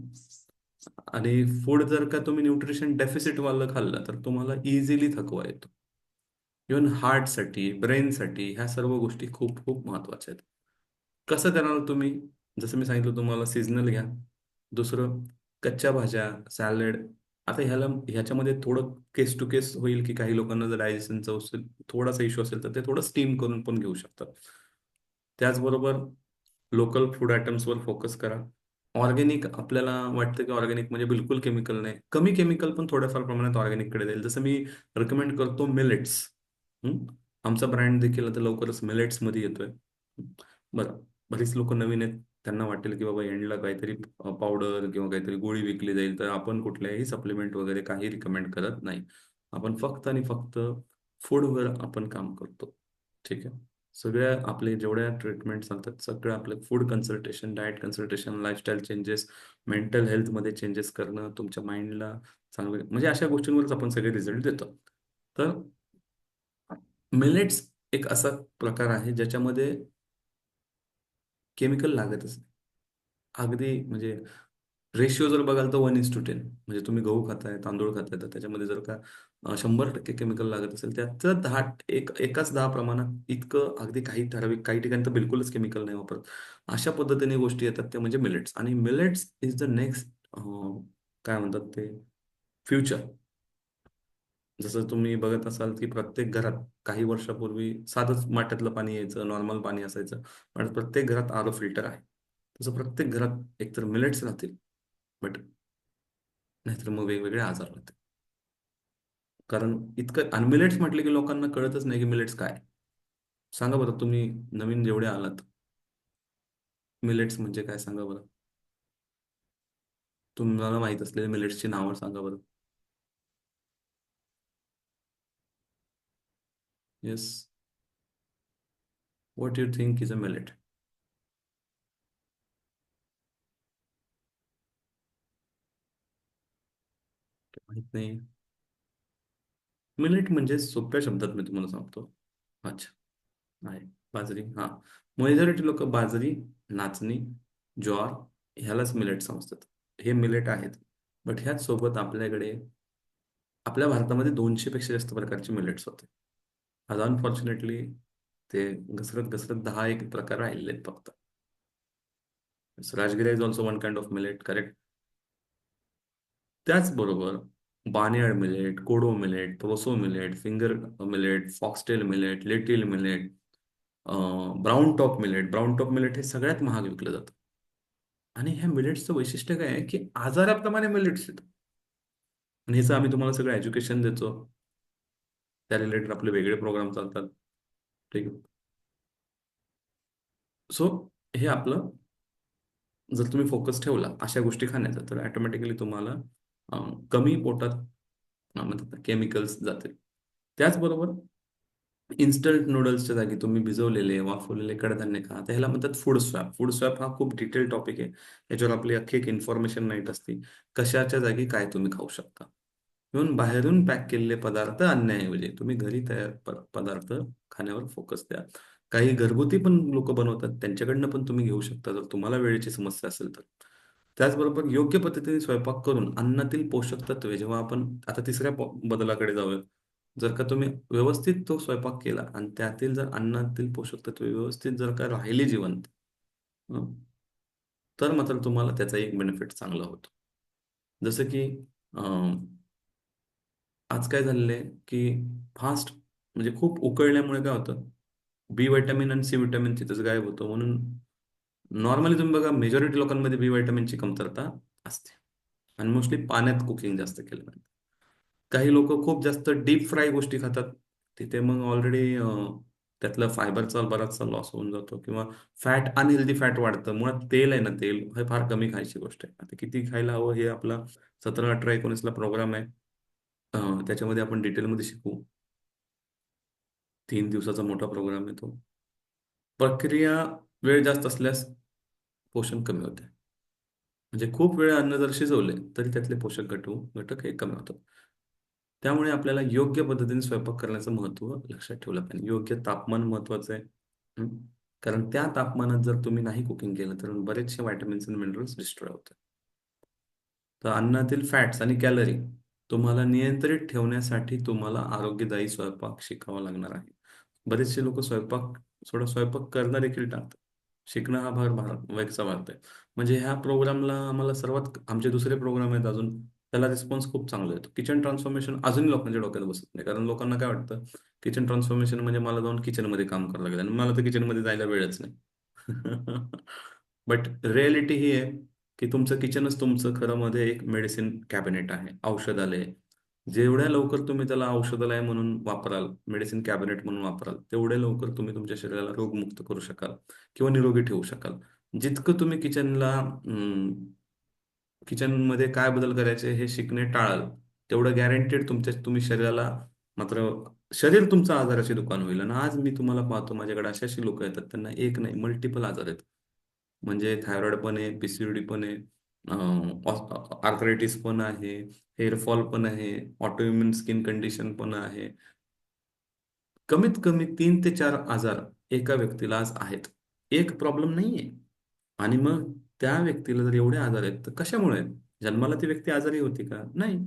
आणि फूड जर का तुम्ही न्यूट्रिशन डेफिसिट वालं खाल्लं तर तुम्हाला इझिली थकवा येतो. इव्हन हार्टसाठी, ब्रेनसाठी ह्या सर्व गोष्टी खूप खूप महत्वाच्या आहेत. कसं करणार तुम्ही? जसं मी सांगितलं तुम्हाला, सीझनल घ्या. दुसरं, कच्च्या भाज्या, सॅलड. आता ह्याच्यामध्ये थोडं केस टू केस होईल, की काही लोकांना जर डायजेशनचा थोडासा इश्यू असेल तर ते थोडं स्टीम करून पण घेऊ शकतात. त्याचबरोबर लोकल फूड आयटम्सवर फोकस करा. ऑर्गॅनिक आपल्याला वाटतं की ऑर्गॅनिक म्हणजे बिलकुल केमिकल नाही, कमी केमिकल पण थोड्याफार प्रमाणात ऑर्गॅनिककडे जाईल. जसं मी रेकमेंड करतो मिलेट्स. आमचा ब्रँड देखील आता लवकरच मिलेट्समध्ये येतोय. हं. बरं, बरीच लोक नवीन आहेत, त्यांना वाटेल की बाबा एंडला काहीतरी पावडर किंवा काहीतरी गोळी विकली जाईल, तर आपण कुठल्याही सप्लिमेंट वगैरे काही रिकमेंड करत नाही. आपण फक्त आणि फक्त फूडवर आपण काम करतो. ठीक आहे. सगळ्या आपले जेवढ्या ट्रीटमेंट सांगतात सगळं आपलं food consultation, diet consultation, lifestyle changes, mental हेल्थमध्ये चेंजेस करणं, तुमच्या माइंडला चांगलं म्हणजे अशा गोष्टींवरच आपण सगळे रिझल्ट देतो. तर मिलेट्स एक असा प्रकार आहे ज्याच्यामध्ये केमिकल लागतच नाही. अगदी म्हणजे रेशिओ जर बघाल तर 1:10. म्हणजे तुम्ही गहू खाताय, तांदूळ खाताय, तर त्याच्यामध्ये जर का 100% केमिकल लागत असेल, त्याचं 10 एकाच 10 प्रमाणात इतकं अगदी काही ठराविक काही ठिकाणी तर बिलकुलच केमिकल नाही वापरत. अशा पद्धतीने गोष्टी येतात त्या म्हणजे मिलेट्स. आणि मिलेट्स इज द नेक्स्ट काय म्हणतात ते फ्युचर. जसं तुम्ही बघत असाल की प्रत्येक घरात काही वर्षापूर्वी साधंच माठातलं पाणी यायचं, नॉर्मल पाणी असायचं. पण प्रत्येक घरात आरो फिल्टर आहे. तसं प्रत्येक घरात एकतर मिलेट्स राहतील, बट नाहीतर मग वेगवेगळे आजार राहतील. कारण इतकं आणि मिलेट्स म्हटले की लोकांना कळतच नाही की मिलेट्स काय. सांगा बरं, तुम्ही नवीन जेवढे आलात, मिलेट्स म्हणजे काय सांगा बरं. तुम्हाला माहित असलेल्या मिलेट्सची नावं सांगा बरं. Yes. What you think is a millet? माहित नाही. मिलेट म्हणजे सोप्या शब्दात मी तुम्हाला सांगतो. अच्छा. आहे. बाजरी, हा. मेजॉरिटी लोक बाजरी, नाचणी, ज्वार ह्यालाच मिलेट समजतात. हे मिलेट आहेत. बट ह्याच सोबत आपल्याकडे आपल्या भारतामध्ये 200 पेक्षा जास्त प्रकारचे मिलेट्स होते. आज अनफॉर्च्युनेटली ते घसरत घसरत 10 एक प्रकार राहिलेले आहेत फक्त. Rajgira is also one kind of millet, correct. त्याचबरोबर barnyard millet, kodo millet, proso millet, finger millet, foxtail millet, little millet, brown top millet. Brown top millet हे सगळ्यात महाग विकलं जातं. आणि ह्या मिलेट्सचं वैशिष्ट्य काय आहे की आजाराप्रमाणे मिलेट्स आहेत. आणि ह्याचं आम्ही तुम्हाला सगळं एज्युकेशन देतो. त्या रिलेटेड आपले वेगळे प्रोग्राम चालतात. ठीक आहे. सो हे आपलं, जर तुम्ही फोकस ठेवला अशा गोष्टी खाण्याचा, तर ऑटोमॅटिकली तुम्हाला कमी पोटात म्हणतात केमिकल्स जातील. त्याचबरोबर इन्स्टंट नूडल्सच्या जागी तुम्ही भिजवलेले, वाफवलेले कडधान्य खा. तर ह्याला म्हणतात फूड स्वॅप. फूड स्वॅप हा खूप डिटेल टॉपिक आहे. याच्यावर आपली अख्खी एक इन्फॉर्मेशन नाईट असते. कशाच्या जागी काय तुम्ही खाऊ शकता. म्हणून बाहेरून पॅक केलेले पदार्थ आणण्याऐवजी तुम्ही घरी तयार पदार्थ खाण्यावर फोकस द्या. काही घरगुती पण लोक बनवतात, त्यांच्याकडनं पण तुम्ही घेऊ शकता जर तुम्हाला वेळेची समस्या असेल तर. त्याचबरोबर योग्य पद्धतीने स्वयंपाक करून अन्नातील पोषक तत्वे, जेव्हा आपण आता तिसऱ्या बदलाकडे जाऊया, जर का तुम्ही व्यवस्थित तो स्वयंपाक केला आणि त्यातील जर अन्नातील पोषक तत्वे व्यवस्थित जर का राहिली जिवंत, हं, तर मात्र तुम्हाला त्याचा एक बेनिफिट चांगला होतो. जसं की आज काय झालेलं आहे की फास्ट म्हणजे खूप उकळल्यामुळे काय होतं, बी विटॅमिन आणि सी विटॅमिन तिथंच गायब होतो. म्हणून नॉर्मली तुम्ही बघा मेजॉरिटी लोकांमध्ये बी विटॅमिनची कमतरता असते. आणि मोस्टली पाण्यात कुकिंग जास्त केलं जातं. काही लोक खूप जास्त डीप फ्राय गोष्टी खातात. तिथे मग ऑलरेडी त्यातलं फायबरचा बराचसा लॉस होऊन जातो, किंवा फॅट, अनहेल्दी फॅट वाढतं. मुळात तेल आहे ना, तेल हे फार कमी खायची गोष्ट आहे. आता किती खायला हवं हे आपला 17, 18, 19ला प्रोग्राम आहे. त्याच्यामध्ये आपण डिटेलमध्ये शिकू. 3 दिवसाचा मोठा प्रोग्राम आहे तो. प्रक्रिया वेळ जास्त असल्यास पोषण कमी होते. म्हणजे खूप वेळ अन्न जर शिजवले तरी त्यातले पोषक घटक हे कमी होतात. त्यामुळे आपल्याला योग्य पद्धतीने स्वयंपाक करण्याचं महत्त्व लक्षात ठेवलं पाहिजे. योग्य तापमान महत्त्वाचं आहे. हं. कारण त्या तापमानात जर तुम्ही नाही कुकिंग केलं तर बरेचसे व्हिटॅमिन्स आणि मिनरल्स डिस्ट्रॉय होतात. तर अन्नातील फॅट्स आणि कॅलरी तुम्हाला नियंत्रित ठेवण्यासाठी तुम्हाला आरोग्यदायी स्वयंपाक शिकावा लागणार आहे. बरेचसे लोक स्वयंपाक करणं देखील टाळतात. शिकणं हा वेगचा भाग आहे. म्हणजे ह्या प्रोग्रामला आम्हाला सर्वात, आमचे दुसरे प्रोग्राम आहेत अजून, त्याला रिस्पॉन्स खूप चांगला येतो. किचन ट्रान्सफॉर्मेशन अजूनही लोकांच्या डोक्यात बसत नाही, कारण लोकांना काय वाटतं, किचन ट्रान्सफॉर्मेशन म्हणजे मला जाऊन किचनमध्ये काम करावं लागेल, आणि मला तर किचनमध्ये जायला वेळच नाही. बट रियालिटी ही आहे की तुमचं किचनच तुमचं खरं मध्ये एक मेडिसिन कॅबिनेट आहे, औषधालय. जेवढ्या लवकर तुम्ही त्याला औषधालय म्हणून वापराल, मेडिसिन कॅबिनेट म्हणून वापराल, तेवढ्या लवकर तुम्ही तुमच्या शरीराला रोगमुक्त करू शकाल किंवा निरोगी ठेवू शकाल. जितकं तुम्ही किचनमध्ये काय बदल करायचे हे शिकणे टाळाल, तेवढं गॅरंटेड तुम्ही शरीराला मात्र शरीर तुमचं आजाराचे दुकान होईल. आणि आज मी तुम्हाला पाहतो माझ्याकडे अशी अशी लोक येतात, त्यांना एक नाही मल्टिपल आजार आहेत. म्हणजे थायरॉइड पण आहे, पीसीओडी पण आहे, आर्थरायटिस पण आहे, हेअरफॉल पण आहे, ऑटोइम्युन स्किन कंडिशन पण आहे. कमीत कमी 3 ते 4 आजार एका व्यक्तीला आज आहेत. एक प्रॉब्लेम नाहीये. आणि मग त्या व्यक्तीला जर एवढे आजार आहेत तर कशामुळे आहेत? जन्माला ती व्यक्ती आजारी होती का? नाही.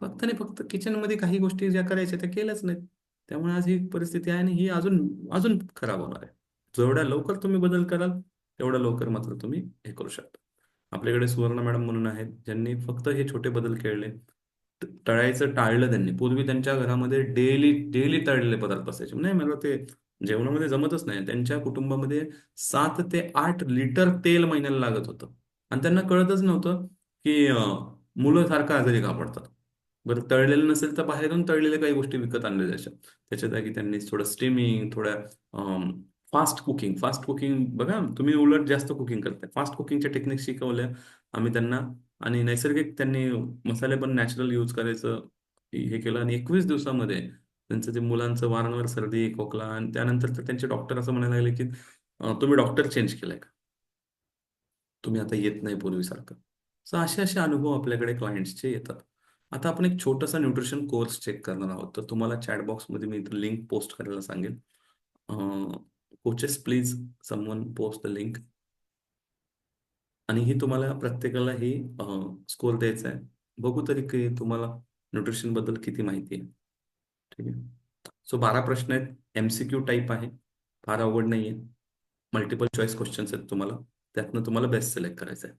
फक्त आणि फक्त किचनमध्ये काही गोष्टी ज्या करायच्या त्या केल्याच नाहीत. त्यामुळे आज ही परिस्थिती आहे आणि ही अजून अजून खराब होणार आहे. जेवढ्या लवकर तुम्ही बदल कराल, तेवढ्या लवकर मात्र तुम्ही हे करू शकता. आपल्याकडे सुवर्णा मॅडम म्हणून आहेत, ज्यांनी फक्त हे छोटे बदल केले. तळायचं टाळलं त्यांनी. पूर्वी त्यांच्या घरामध्ये डेली डेली तळलेले पदार्थ असायचे. नाही, मला ते जेवणामध्ये जमतच नाही. त्यांच्या कुटुंबामध्ये 7 ते 8 लिटर तेल महिन्याला लागत होतं. आणि त्यांना कळतच नव्हतं की मुलं सारखं आजारी का पडतात. बरं, तळलेलं नसेल तर बाहेरून तळलेल्या काही गोष्टी विकत आणल्या जायच्या. त्याच्या जागी त्यांनी थोडं स्टीमिंग, थोड्या फास्ट कुकिंग बघा, तुम्ही उलट जास्त कुकिंग करताय. फास्ट कुकिंगच्या टेक्निक शिकवल्या आम्ही त्यांना. आणि नैसर्गिक त्यांनी मसाले पण नॅचरल यूज करायचं हे केलं. आणि 21 दिवसामध्ये त्यांचं ते मुलांचं वारंवार सर्दी खोकला, आणि त्यानंतर तर त्यांचे डॉक्टर असं म्हणायला लागले की तुम्ही डॉक्टर चेंज केलाय का? तुम्ही आता येत नाही पूर्वीसारखं. सो असे असे अनुभव आपल्याकडे क्लायंट्सचे येतात. आता आपण एक छोटासा न्यूट्रिशन कोर्स चेक करणार आहोत, तर तुम्हाला चॅट बॉक्समध्ये मी लिंक पोस्ट करायला सांगेल. Coaches please, someone post the link. आणि ही तुम्हाला प्रत्येकाला ही स्कोर द्यायचा आहे. बघू तरी की तुम्हाला न्यूट्रिशन बद्दल किती माहिती आहे. ठीक आहे. सो 12 प्रश्न आहेत, एमसीक्यू टाईप आहे, फार अवघड नाहीये. मल्टिपल चॉईस क्वेश्चन्स आहेत तुम्हाला. त्यातनं तुम्हाला बेस्ट सिलेक्ट करायचं आहे.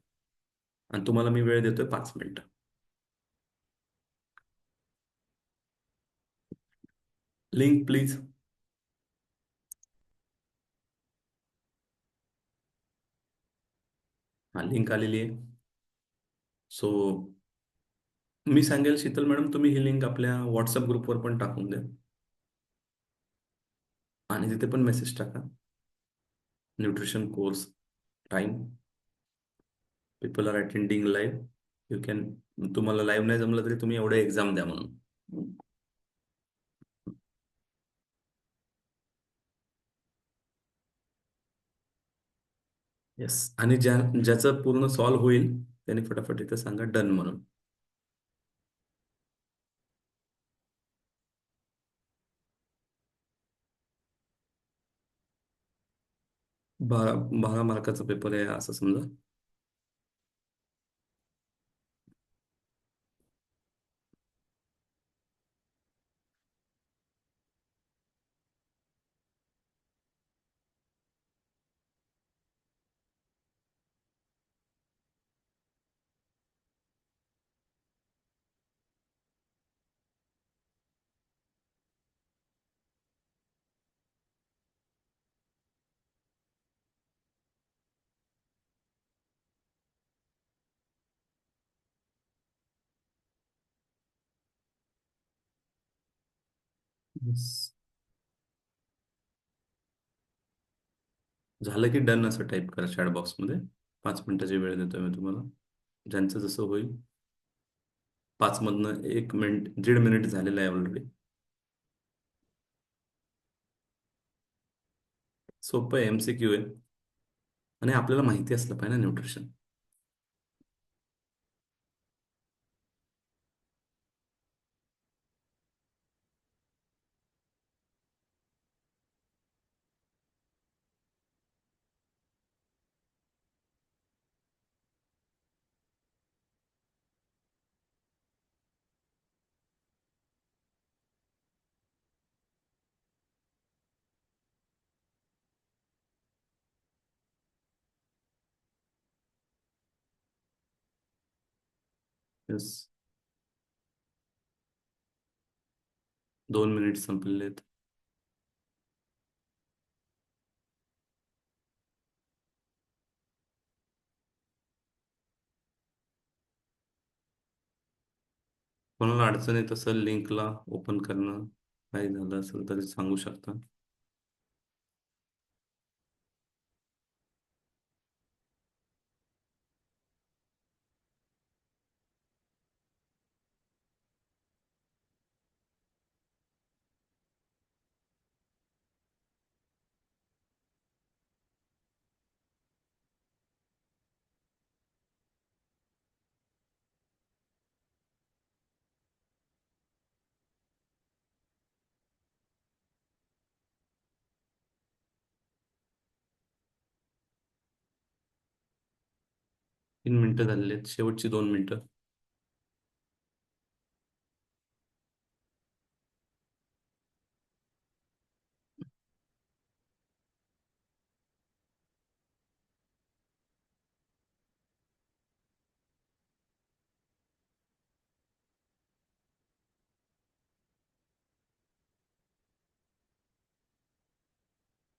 आणि तुम्हाला मी वेळ देतोय 5 मिनिटं. Link please. हा, लिंक आलेली आहे. सो मी सांगेल शीतल मॅडम, तुम्ही ही लिंक आपल्या व्हॉट्सअप ग्रुपवर पण टाकून द्या. आणि तिथे पण मेसेज टाका, nutrition course time, people are attending live. You can. तुम्हाला लाईव्ह नाही जमलं तरी तुम्ही एवढे एक्झाम द्या म्हणून. येस. आणि ज्याचं पूर्ण सॉल्व्ह होईल त्याने फटाफट इथं सांगा डन म्हणून. 12 12 मार्काचा पेपर आहे असं समजा. Yes. झालं की डन असं टाईप करा चॅट बॉक्समध्ये. 5 मिनिटाची वेळ देतोय मी तुम्हाला. ज्यांचं जसं होईल. 5 मधनं 1 मिनिट, 1.5 मिनिट झालेलं आहे ऑलरेडी. सोपं आहे, एमसीक्यू आहे. आणि आपल्याला माहिती असलं पाहिजे ना न्यूट्रिशन. येस. 2 मिनिट संपलेले आहेत. कोणाला अडचण येत असेल लिंकला ओपन करणं, काही झालं असेल तरी सांगू शकता. 3 मिनिटं झालेली आहेत, शेवटची 2 मिनिटं.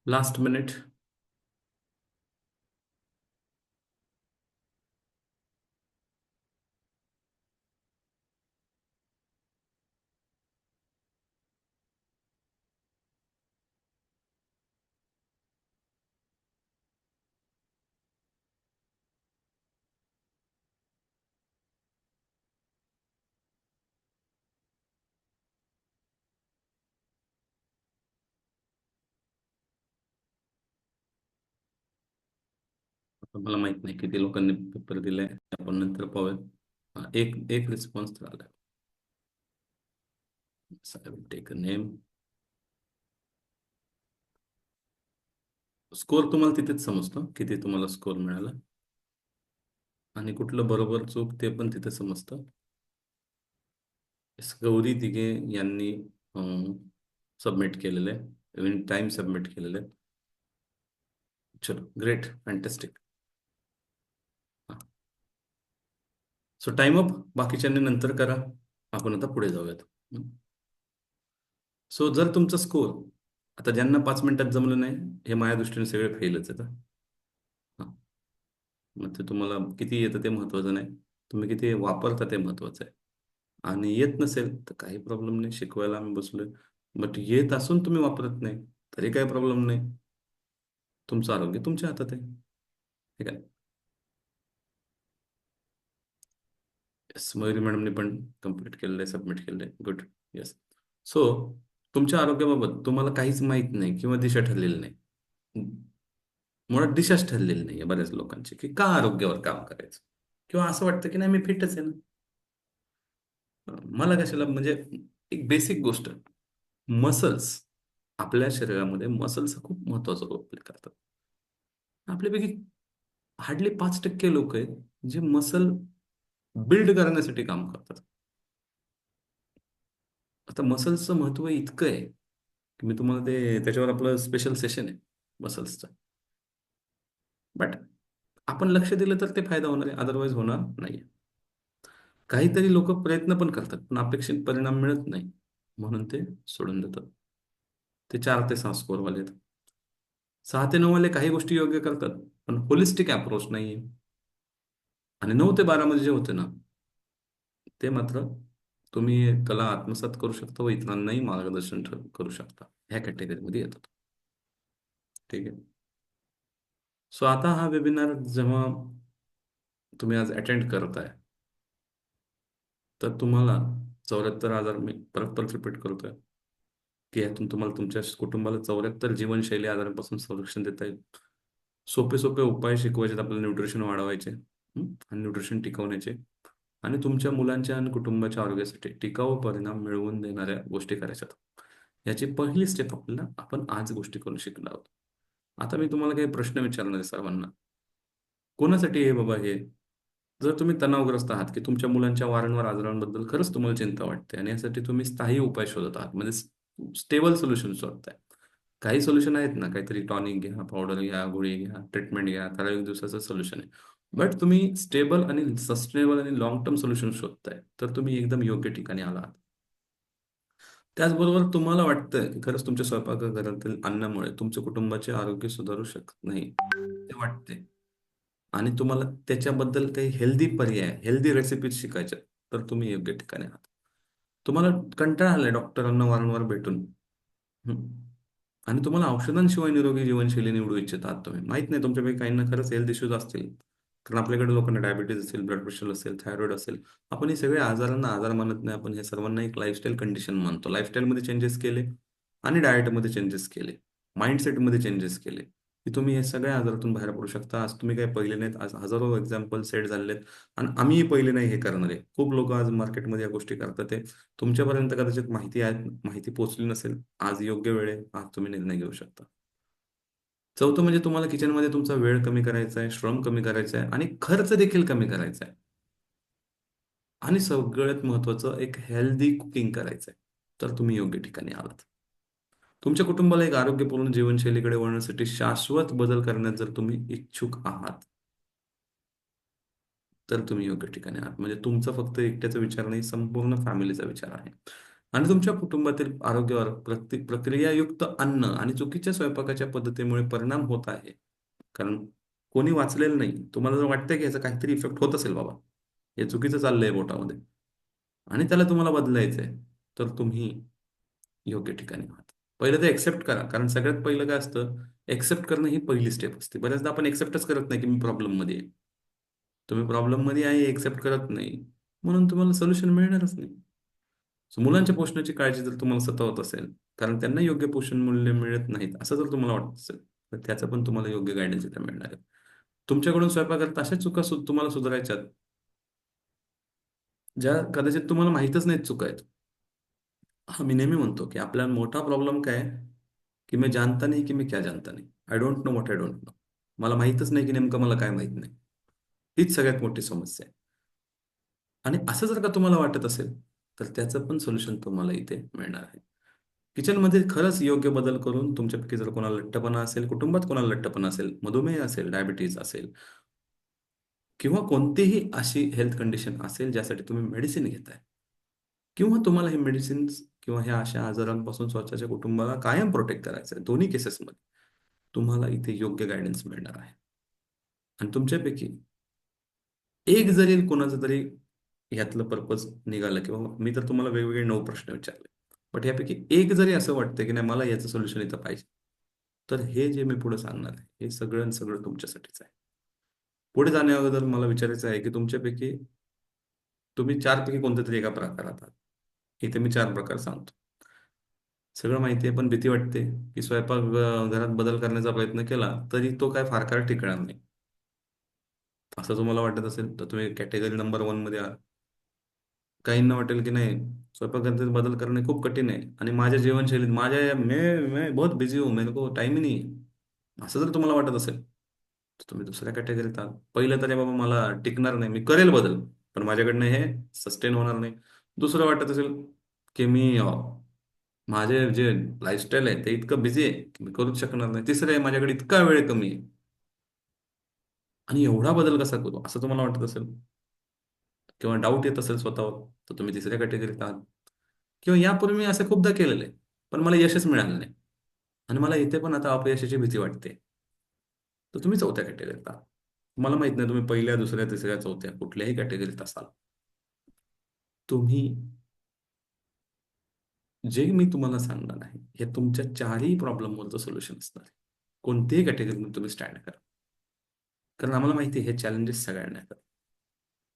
Last minute. मला माहित नाही किती लोकांनी पेपर दिलाय, आपण नंतर पाहूया. एक एक रिस्पॉन्स तर आला. Take a name. स्कोर तुम्हाला तिथेच समजतो किती तुम्हाला स्कोर मिळाला, आणि कुठलं बरोबर चूक ते पण तिथे समजतं. गौरी दिघे यांनी सबमिट केलेलं आहे, इव्हन टाइम सबमिट केलेलं आहे. चलो, great, fantastic. So time up. बाकीच्यांनी नंतर करा, आपण आता पुढे जाऊयात. सो जर तुमचा स्कोर, आता ज्यांना 5 मिनिटात जमलं नाही, हे माझ्या दृष्टीने सगळे फेलच आहेत. हां. मग ते तुम्हाला किती येतं ते महत्त्वाचं नाही, तुम्ही किती वापरता ते महत्त्वाचं आहे. आणि येत नसेल तर काही प्रॉब्लेम नाही, शिकवायला आम्ही बसलोय. बट येत असून तुम्ही वापरत नाही तरी काही प्रॉब्लेम नाही. तुमचं आरोग्य तुमच्या हातात आहे. ठीक आहे. येस, मयुरी मॅडमने पण कम्प्लीट केलेलं आहे, सबमिट केलेलं आहे. गुड. येस. सो तुमच्या आरोग्याबाबत तुम्हाला काहीच माहीत नाही किंवा दिशा ठरलेली नाही. मुळात दिशाच ठरलेली नाही आहे बऱ्याच लोकांची, की का आरोग्यावर काम करायचं, किंवा असं वाटतं की नाही मी फिटच आहे ना. मला कशाला, म्हणजे एक बेसिक गोष्ट, मसल्स, आपल्या शरीरामध्ये मसल्स खूप महत्वाचा रोल प्ले करतात. आपल्यापैकी हार्डली 5% लोक आहेत जे मसल बिल्ड करण्यासाठी काम करतात. आता मसल्सचं महत्व इतकं आहे की मी तुम्हाला ते, त्याच्यावर आपलं स्पेशल सेशन आहे मसल्सचं. बट आपण लक्ष दिलं तर ते फायदा होणार आहे, अदरवाईज होणार नाही. काहीतरी लोक प्रयत्न पण करतात पण अपेक्षित परिणाम मिळत नाही, म्हणून ते सोडून देतात. ते 4 ते 6 स्कोअरवाले आहेत. 6 ते 9 वाले काही गोष्टी योग्य करतात पण होलिस्टिक अप्रोच नाहीये. आणि 9 ते 12 मध्ये जे होते ना, ते मात्र तुम्ही कला आत्मसात करू शकता व इतरांनाही मार्गदर्शन करू शकता, ह्या कॅटेगरीमध्ये येतात. ठीक आहे. सो आता हा वेबिनार जेव्हा तुम्ही आज अटेंड करताय, तर तुम्हाला 74,000, मी परत परत रिपीट करतोय, की यातून तुम्हाला तुमच्या कुटुंबाला 74 जीवनशैली आजारांपासून संरक्षण देता येईल. सोपे सोपे उपाय शिकवायचे आहेत आपल्याला, न्यूट्रिशन वाढवायचे, आणि न्यूट्रिशन टिकवण्याचे, आणि तुमच्या मुलांच्या आणि कुटुंबाच्या आरोग्यासाठी टिकाऊ परिणाम मिळवून देणाऱ्या गोष्टी करायच्यात. याची पहिली स्टेप आपल्याला, आपण आज गोष्टी करून शिकणार आहोत. आता मी तुम्हाला काही प्रश्न विचारणार आहे सर्वांना. कोणासाठी हे बाबा हे? जर तुम्ही तणावग्रस्त आहात, की तुमच्या मुलांच्या वारंवार आजारांबद्दल खरंच तुम्हाला चिंता वाटते आणि यासाठी तुम्ही स्थायी उपाय शोधत आहात, म्हणजे स्टेबल सोल्युशन शोधताय. काही सोल्युशन आहेत ना, काहीतरी टॉनिक घ्या, पावडर घ्या, गोळी घ्या, ट्रीटमेंट घ्या, ठराविक दिवसाचं सोल्युशन आहे. बट तुम्ही स्टेबल आणि सस्टेनेबल आणि लॉंग टर्म सोल्युशन शोधताय, तर तुम्ही एकदम योग्य ठिकाणी आला आहात. त्याचबरोबर तुम्हाला वाटतं की खरंच तुमच्या स्वयंपाकघरातील अन्नामुळे तुमच्या कुटुंबाचे आरोग्य सुधारू शकत नाही, ते वाटते, आणि तुम्हाला त्याच्याबद्दल काही हेल्दी पर्याय, हेल्दी रेसिपीज शिकायच्या, तर तुम्ही योग्य ठिकाणी आहात. तुम्हाला कंटाळा आलाय डॉक्टरांना वारंवार भेटून. हं. आणि तुम्हाला औषधांशिवाय निरोगी जीवनशैली निवडू इच्छित आहात तुम्ही. माहित नाही तुमच्यापैकी काहींना खरंच हेल्थ इश्यूज असतील. कारण आपल्याकडे लोकांना डायबिटीज असेल, ब्लड प्रेशर असेल, थायरॉइड असेल. आपण हे सगळे आजारांना आजार मानत नाही. आपण हे सर्वांना एक लाईफस्टाईल कंडिशन मानतो. लाईफस्टाईलमध्ये चेंजेस केले आणि डाएटमध्ये चेंजेस केले. माइंडसेटमध्ये चेंजेस केले, की तुम्ही हे सगळ्या आजारातून बाहेर पडू शकता. आज तुम्ही काही पहिले नाहीत. आज हजारो एक्झाम्पल सेट झालेले आहेत. आणि आम्हीही पहिले नाही हे करणारे. खूप लोक आज मार्केटमध्ये या गोष्टी करतात. ते तुमच्यापर्यंत कदाचित माहिती आहे, माहिती पोहोचली नसेल. आज योग्य वेळ आहे. आज तुम्ही निर्णय घेऊ शकता. चौथं म्हणजे तुम्हाला किचनमध्ये तुमचा वेळ कमी करायचा आहे, श्रम कमी करायचा आहे आणि खर्च देखील कमी करायचा आहे. आणि सगळ्यात महत्त्वाचं एक हेल्दी कुकिंग करायचं आहे. तर तुम्ही योग्य ठिकाणी आलात. तुमच्या कुटुंबाला एक आरोग्यपूर्ण जीवनशैलीकडे वळण्यासाठी शाश्वत बदल करण्यात जर तुम्ही इच्छुक आहात, तर तुम्ही योग्य ठिकाणी आहात. म्हणजे तुमचा फक्त एकट्याचा विचार नाही, संपूर्ण फॅमिलीचा विचार आहे. आणि तुमच्या कुटुंबातील आरोग्यावर प्रक्रियायुक्त अन्न आणि चुकीच्या स्वयंपाकाच्या पद्धतीमुळे परिणाम होत आहे. कारण कोणी वाचलेलं नाही. तुम्हाला जर वाटतंय की याचा काहीतरी इफेक्ट होत असेल बाबा, हे चुकीचं चाललंय पोटामध्ये आणि त्याला तुम्हाला बदलायचंय, तर तुम्ही योग्य ठिकाणी आहात. पहिलं ते एक्सेप्ट करा. कारण सगळ्यात पहिलं काय असतं, एक्सेप्ट करणं ही पहिली स्टेप असते. बऱ्याचदा आपण एक्सेप्टच करत नाही की मी प्रॉब्लेममध्ये आहे. तुम्ही प्रॉब्लेममध्ये आहे एक्सेप्ट करत नाही, म्हणून तुम्हाला सोल्युशन मिळणारच नाही. So, मुलांच्या पोषणाची काळजी जर तुम्हाला सतावत असेल, कारण त्यांना योग्य पोषण मूल्य मिळत नाहीत, असं जर तुम्हाला वाटत असेल, तर त्याचं पण तुम्हाला योग्य गायडन्स इथे मिळणार आहे. तुमच्याकडून स्वयंपाकात अशा चुका तुम्हाला सुधारायच्यात, ज्या कदाचित तुम्हाला माहीतच नाहीत चुका आहेत. हा मी नेहमी म्हणतो, की आपला मोठा प्रॉब्लेम काय आहे, की मैं जानता नहीं की मैं क्या जानता नहीं. I don't know what I don't know. मला माहीतच नाही की नेमकं मला काय माहीत नाही. हीच सगळ्यात मोठी समस्या आहे. आणि असं जर का तुम्हाला वाटत असेल, तर त्याचं पण सोल्युशन तुम्हाला इथे मिळणार आहे. किचनमध्ये खरंच योग्य बदल करून तुमच्यापैकी जर कोणाला लठ्ठपणा असेल, कुटुंबात कोणाला लठ्ठपणा असेल, मधुमेह असेल, डायबिटीज असेल किंवा कोणतीही अशी हेल्थ कंडिशन असेल ज्यासाठी तुम्ही मेडिसिन घेताय किंवा तुम्हाला हे मेडिसिन्स किंवा ह्या अशा आजारांपासून स्वतःच्या कुटुंबाला कायम प्रोटेक्ट करायचं आहे, दोन्ही केसेसमध्ये तुम्हाला इथे योग्य गायडन्स मिळणार आहे. आणि तुमच्यापैकी एक जरी कोणाचं तरी ह्यातलं पर्पज निघालं किंवा मी तर तुम्हाला वेगवेगळे 9 प्रश्न विचारले. बट यापैकी एक जरी असं वाटतं की नाही मला याचं सोल्युशन इथं पाहिजे, तर हे जे मी पुढे सांगणार आहे, हे सगळं आणि सगळं तुमच्यासाठीच आहे. पुढे जाण्या अगोदर मला विचारायचं आहे की तुमच्यापैकी तुम्ही 4 पैकी कोणत्या तरी एका प्रकारात आहात. इथे मी 4 प्रकार सांगतो. सगळं माहिती आहे, पण भीती वाटते की स्वयंपाक घरात बदल करण्याचा प्रयत्न केला, तरी तो काय फार काळ टिकणार नाही. असं तुम्हाला वाटत असेल, तर तुम्ही कॅटेगरी नंबर 1 मध्ये आहात. काहींना वाटेल की नाही स्वयंपाकघरात बदल करणे खूप कठीण आहे आणि माझ्या जीवनशैलीत मैं बहुत बिझी हूँ, मेरे को टाइम ही नहीं है. असं जर तुम्हाला वाटत असेल, तर तुम्ही दुसऱ्या कॅटेगरीत आहात. पहिलं तर हे बाबा मला टिकणार नाही, मी करेल बदल, पण माझ्याकडनं हे सस्टेन होणार नाही. दुसरं वाटत असेल की मी माझे जे लाईफस्टाईल आहे ते इतकं बिझी आहे की मी करूच शकणार नाही. तिसरं आहे माझ्याकडे इतका वेळ कमी आहे आणि एवढा बदल कसा करू, असं तुम्हाला वाटत असेल किंवा डाऊट येत असेल स्वतःवर, तर तुम्ही तिसऱ्या कॅटेगरीत आहात. किंवा यापूर्वी मी असं खूपदा केलेलं आहे, पण मला यशच मिळालं नाही आणि मला इथे पण आता अपयशाची भीती वाटते. तर तुम्ही चौथ्या कॅटेगरीत आहात. मला माहित नाही तुम्ही पहिल्या, दुसऱ्या, तिसऱ्या, चौथ्या कुठल्याही कॅटेगरीत असाल. तुम्ही जे मी तुम्हाला सांगणार आहे, हे तुमच्या चारही प्रॉब्लेमवरचं सोल्युशन असणार आहे. कोणत्याही कॅटेगरीमध्ये तुम्ही स्टँड करा. कारण आम्हाला माहिती आहे हे चॅलेंजेस सगळ्यांना येतात.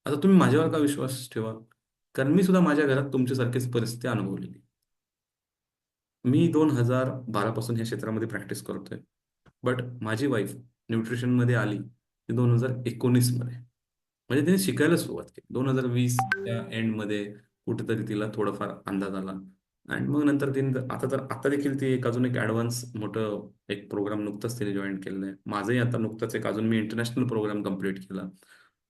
आता तुम्ही माझ्यावर का विश्वास ठेवा? कारण मी सुद्धा माझ्या घरात तुमच्यासारखीच परिस्थिती अनुभवलेली. मी 2012 पासून या क्षेत्रामध्ये प्रॅक्टिस करतोय. बट माझी वाईफ न्यूट्रिशनमध्ये आली ती 2019 मध्ये. म्हणजे तिने शिकायला सुरुवात केली. 2020च्या एंडमध्ये कुठेतरी तिला थोडाफार अंदाज आला. आणि मग नंतर तिने आता देखील ती एक अजून एक ॲडव्हान्स मोठं एक प्रोग्राम नुकताच तिने जॉईन केलेलं आहे. माझंही आता नुकताच एक अजून मी इंटरनॅशनल प्रोग्राम कंप्लीट केला.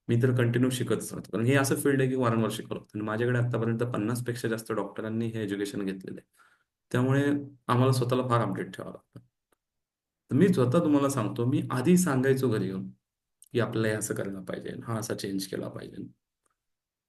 मी तर कंटिन्यू शिकतच राहतो. कारण हे असं फील्ड आहे की वारंवार शिकवलं आणि माझ्याकडे आतापर्यंत 50 पेक्षा जास्त डॉक्टरांनी हे एज्युकेशन घेतलेलं आहे. त्यामुळे आम्हाला स्वतःला फार अपडेट ठेवावं लागतं. तर मी स्वतः तुम्हाला सांगतो, मी आधी सांगायचो घरी येऊन, की आपल्याला हे असं करायला पाहिजे, हा असा चेंज केला पाहिजे.